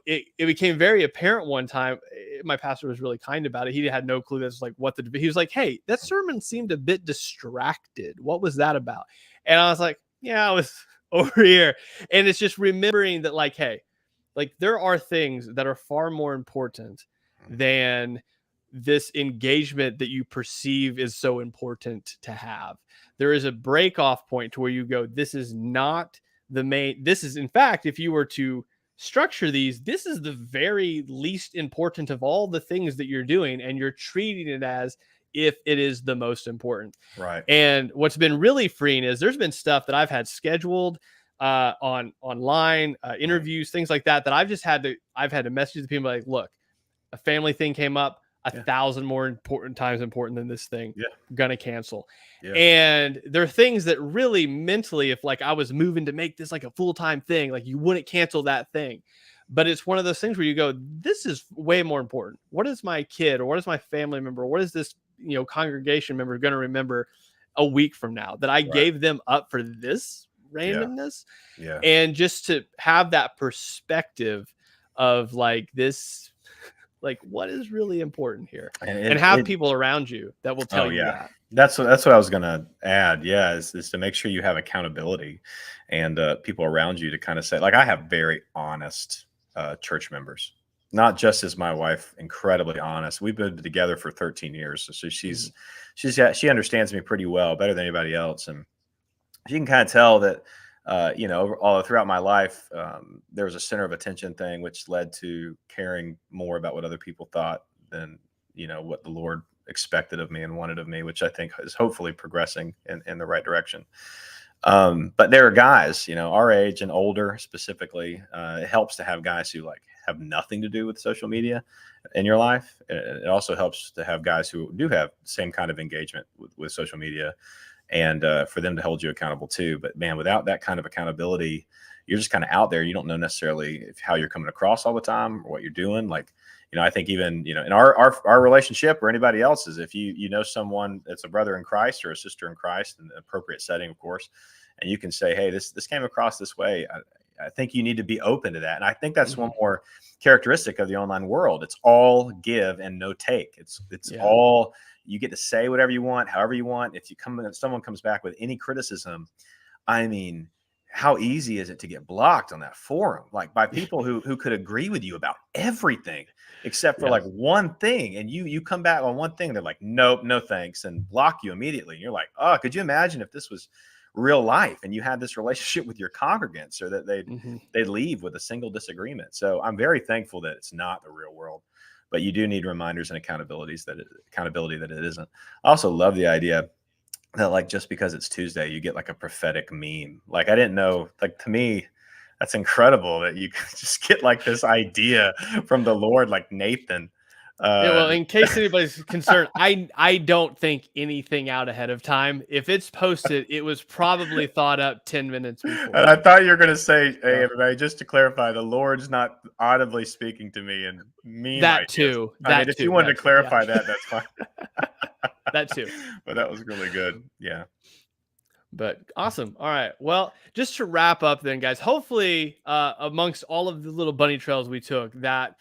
it became very apparent one time. My pastor was really kind about it. He had no clue. That's like what he was like, hey, that sermon seemed a bit distracted. What was that about? And I was like, yeah, I was over here. And it's just remembering that, like, hey, like there are things that are far more important than this engagement that you perceive is so important to have. There is a break off point to where you go, this is not the main. This is, in fact, if you were to structure these, this is the very least important of all the things that you're doing, and you're treating it as if it is the most important. Right. And what's been really freeing is there's been stuff that I've had scheduled online interviews, things like that, that I've had to message the people like, look, a family thing came up, a thousand more important than this thing. Yeah. Gonna cancel. Yeah. And there are things that really mentally, if like I was moving to make this like a full-time thing, like you wouldn't cancel that thing. But it's one of those things where you go, this is way more important. What is my kid or what is my family member? What is this, congregation member going to remember a week from now that I gave them up for this randomness? Yeah. And just to have that perspective of like this, like what is really important here, and have people around you that will tell you that. That's what I was going to add. Yeah. Is to make sure you have accountability and people around you to kind of say, like, I have very honest church members, not just as my wife, incredibly honest. We've been together for 13 years. So she understands me pretty well, better than anybody else. And you can kind of tell that, all throughout my life, there was a center of attention thing, which led to caring more about what other people thought than, what the Lord expected of me and wanted of me, which I think is hopefully progressing in the right direction. But there are guys, our age and older specifically, it helps to have guys who like have nothing to do with social media in your life. It also helps to have guys who do have the same kind of engagement with social media, and for them to hold you accountable too. But man, without that kind of accountability, you're just kind of out there. You don't know necessarily how you're coming across all the time or what you're doing. Like, I think even, in our relationship or anybody else's, if you know someone that's a brother in Christ or a sister in Christ, in the appropriate setting, of course, and you can say, hey, this came across this way. I think you need to be open to that. And I think that's one more characteristic of the online world. It's all give and no take. It's all, you get to say whatever you want, however you want. If someone comes back with any criticism, I mean, how easy is it to get blocked on that forum? Like by people who could agree with you about everything except for like one thing. And you come back on one thing, they're like, nope, no thanks, and block you immediately. And you're like, oh, could you imagine if this was real life and you had this relationship with your congregants, or that they'd leave with a single disagreement? So I'm very thankful that it's not the real world, but you do need reminders and accountability that it isn't. I also love the idea that like just because it's Tuesday, you get like a prophetic meme. Like I didn't know, like to me, that's incredible that you could just get like this idea from the Lord, like Nathan. Well, in case anybody's concerned, I don't think anything out ahead of time. If it's posted, it was probably thought up 10 minutes before. And I thought you were going to say, hey, everybody, just to clarify, the Lord's not audibly speaking to me and meme that ideas. too. If you wanted to clarify that, that's fine. That too. But that was really good. Yeah. But awesome. All right. Well, just to wrap up then, guys, hopefully amongst all of the little bunny trails we took, that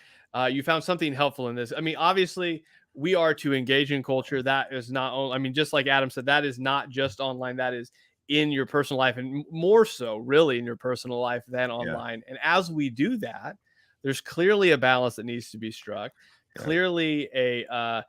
you found something helpful in this. I mean, obviously, we are to engage in culture, that is not only, I mean, just like Adam said, that is not just online, that is in your personal life, and more so really in your personal life than Yeah. online. And as we do that, there's clearly a balance that needs to be struck, Yeah. clearly a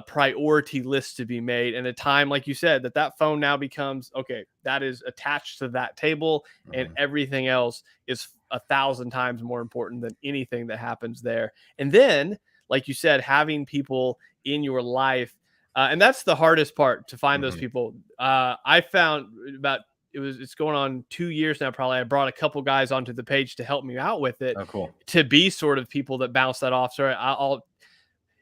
priority list to be made, and a time, like you said, that phone now becomes, okay, that is attached to that table, and everything else is 1,000 times more important than anything that happens there. And then, like you said, having people in your life, and that's the hardest part, to find those people. I found it's going on 2 years now, probably. I brought a couple guys onto the page to help me out with it, Oh, cool. to be sort of people that bounce that off. So I'll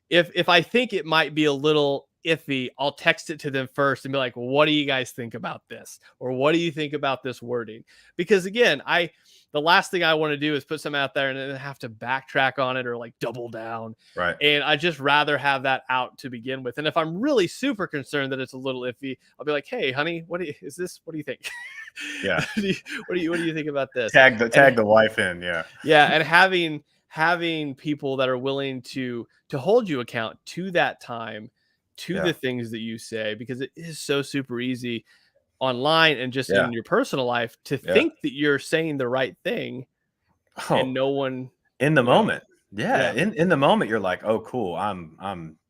if I think it might be a little iffy, I'll text it to them first and be like, well, what do you guys think about this? Or what do you think about this wording? Because again, the last thing I want to do is put something out there and then have to backtrack on it or like double down. Right. And I just rather have that out to begin with. And if I'm really super concerned that it's a little iffy, I'll be like, hey, honey, what do you think? Yeah. what do you think about this? Tag the wife in. Yeah. Yeah. And having people that are willing to hold you account to that time, to the things that you say, because it is so super easy online and just in your personal life to think that you're saying the right thing, and no one in the moment. Yeah. In the moment, you're like, oh, cool.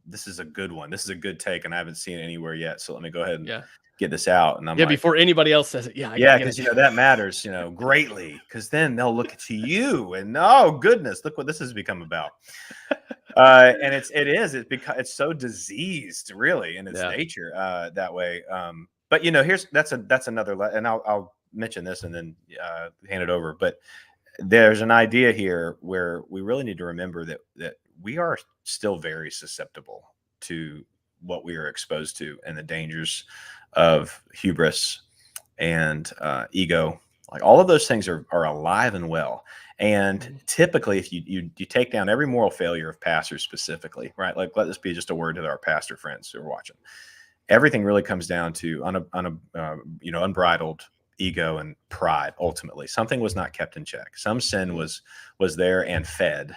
This is a good one. This is a good take, and I haven't seen it anywhere yet. So let me go ahead and get this out. And I'm like, before anybody else says it. Yeah. Because that matters, greatly, because then they'll look to you and, oh goodness, look what this has become about. And it's so diseased, really, in its nature, that way. But that's another, and I'll mention this and then hand it over. But there's an idea here where we really need to remember that we are still very susceptible to what we are exposed to and the dangers of hubris and ego. Like, all of those things are alive and well. And typically, if you take down every moral failure of pastors specifically, right? Like, let this be just a word to our pastor friends who are watching. Everything really comes down to unbridled ego and pride. Ultimately, something was not kept in check. Some sin was there and fed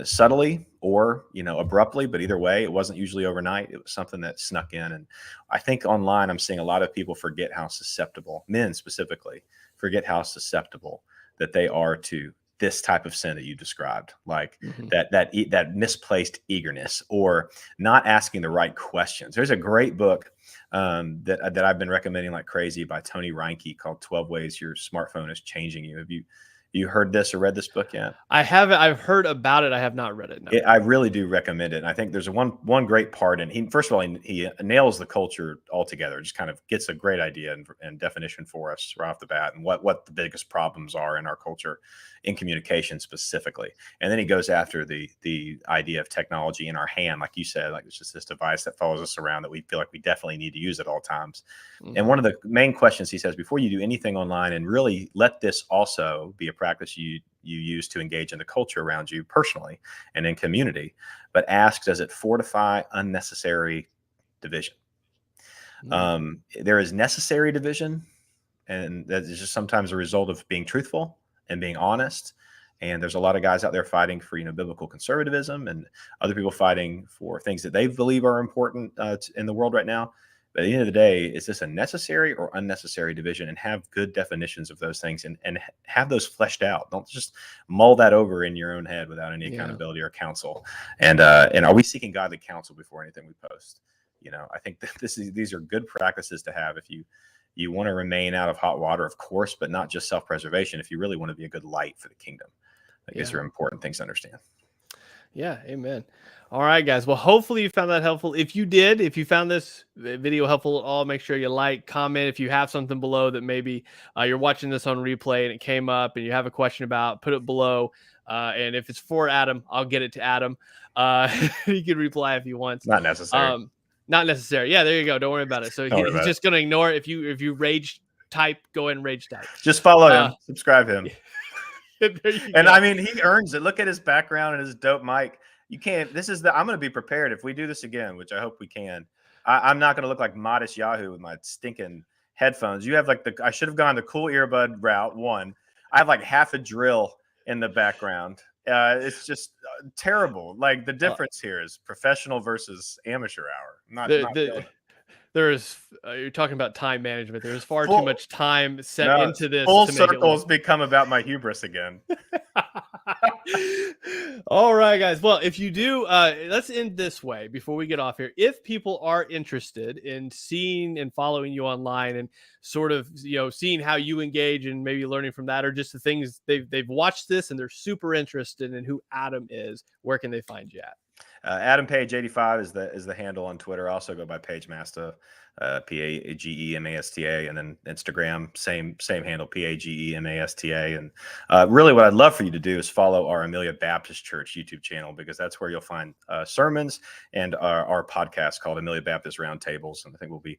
subtly or abruptly, but either way, it wasn't usually overnight. It was something that snuck in. And I think online, I'm seeing a lot of people forget how susceptible, men specifically, forget how susceptible that they are to this type of sin that you described, like that misplaced eagerness or not asking the right questions. There's a great book that I've been recommending like crazy by Tony Reinke called 12 Ways Your Smartphone is Changing You. Have you heard this or read this book yet? I haven't. I've heard about it. I have not read it. No. I really do recommend it. And I think there's one great part. And first of all, he nails the culture altogether. Just kind of gets a great idea and definition for us right off the bat, and what the biggest problems are in our culture in communication specifically. And then he goes after the idea of technology in our hand, like you said, like it's just this device that follows us around that we feel like we definitely need to use at all times. And one of the main questions he says, before you do anything online, and really let this also be a practice you use to engage in the culture around you personally and in community, but ask, does it fortify unnecessary division? There is necessary division, and that is just sometimes a result of being truthful and being honest. And there's a lot of guys out there fighting for biblical conservatism, and other people fighting for things that they believe are important in the world right now. But at the end of the day, is this a necessary or unnecessary division? And have good definitions of those things and have those fleshed out. Don't just mull that over in your own head without any accountability or counsel. And are we seeking godly counsel before anything we post? I think that these are good practices to have if you want to remain out of hot water, of course, but not just self-preservation. If you really want to be a good light for the kingdom, these are important things to understand. Yeah, amen. All right, guys. Well, hopefully you found that helpful. If you found this video helpful at all, make sure you like, comment. If you have something below that maybe you're watching this on replay and it came up and you have a question about, put it below. And if it's for Adam, I'll get it to Adam. He can reply if he wants. Not necessary. Not necessary. Yeah, there you go. Don't worry about it. So he's just going to ignore it. If you rage type, go ahead and rage type. Just follow him, subscribe him. And I mean, he earns it. Look at his background and his dope mic. You can't. I'm going to be prepared if we do this again, which I hope we can. I'm not going to look like modest Yahoo with my stinking headphones. You have I should have gone the cool earbud route. One, I have like half a drill in the background. It's just terrible. Like the difference here is professional versus amateur hour. Not feeling it. There's you're talking about time management. There's far too Full- much time set No, into this full to make it circles look. become about my hubris again. All right, guys. Well, if you do, let's end this way before we get off here. If people are interested in seeing and following you online and sort of, seeing how you engage and maybe learning from that, or just the things they've watched this and they're super interested in who Adam is, where can they find you at? Adam Page 85 is the handle on Twitter. I also go by Page Masta, PAGEMASTA, and then Instagram, same handle, PAGEMASTA. And really, what I'd love for you to do is follow our Amelia Baptist Church YouTube channel, because that's where you'll find sermons and our podcast called Amelia Baptist Roundtables. And I think we'll be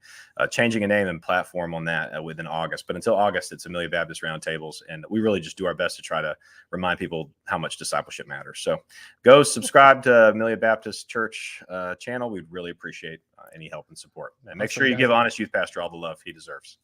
changing a name and platform on that within August. But until August, it's Amelia Baptist Roundtables, and we really just do our best to try to remind people how much discipleship matters. So go subscribe to Amelia Baptist Church channel. We'd really appreciate any help and support. And make sure you give Honest Youth Pastor all the love he deserves.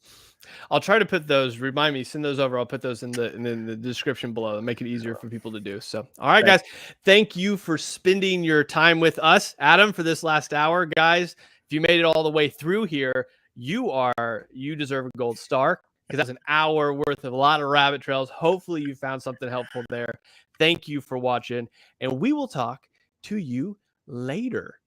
I'll try to put those. Remind me, send those over. I'll put those in the description below and make it easier for people to do. So, all right, guys, thank you for spending your time with us, Adam, for this last hour, guys. If you made it all the way through here, you deserve a gold star, because that's an hour worth of a lot of rabbit trails. Hopefully you found something helpful there. Thank you for watching, and we will talk to you later.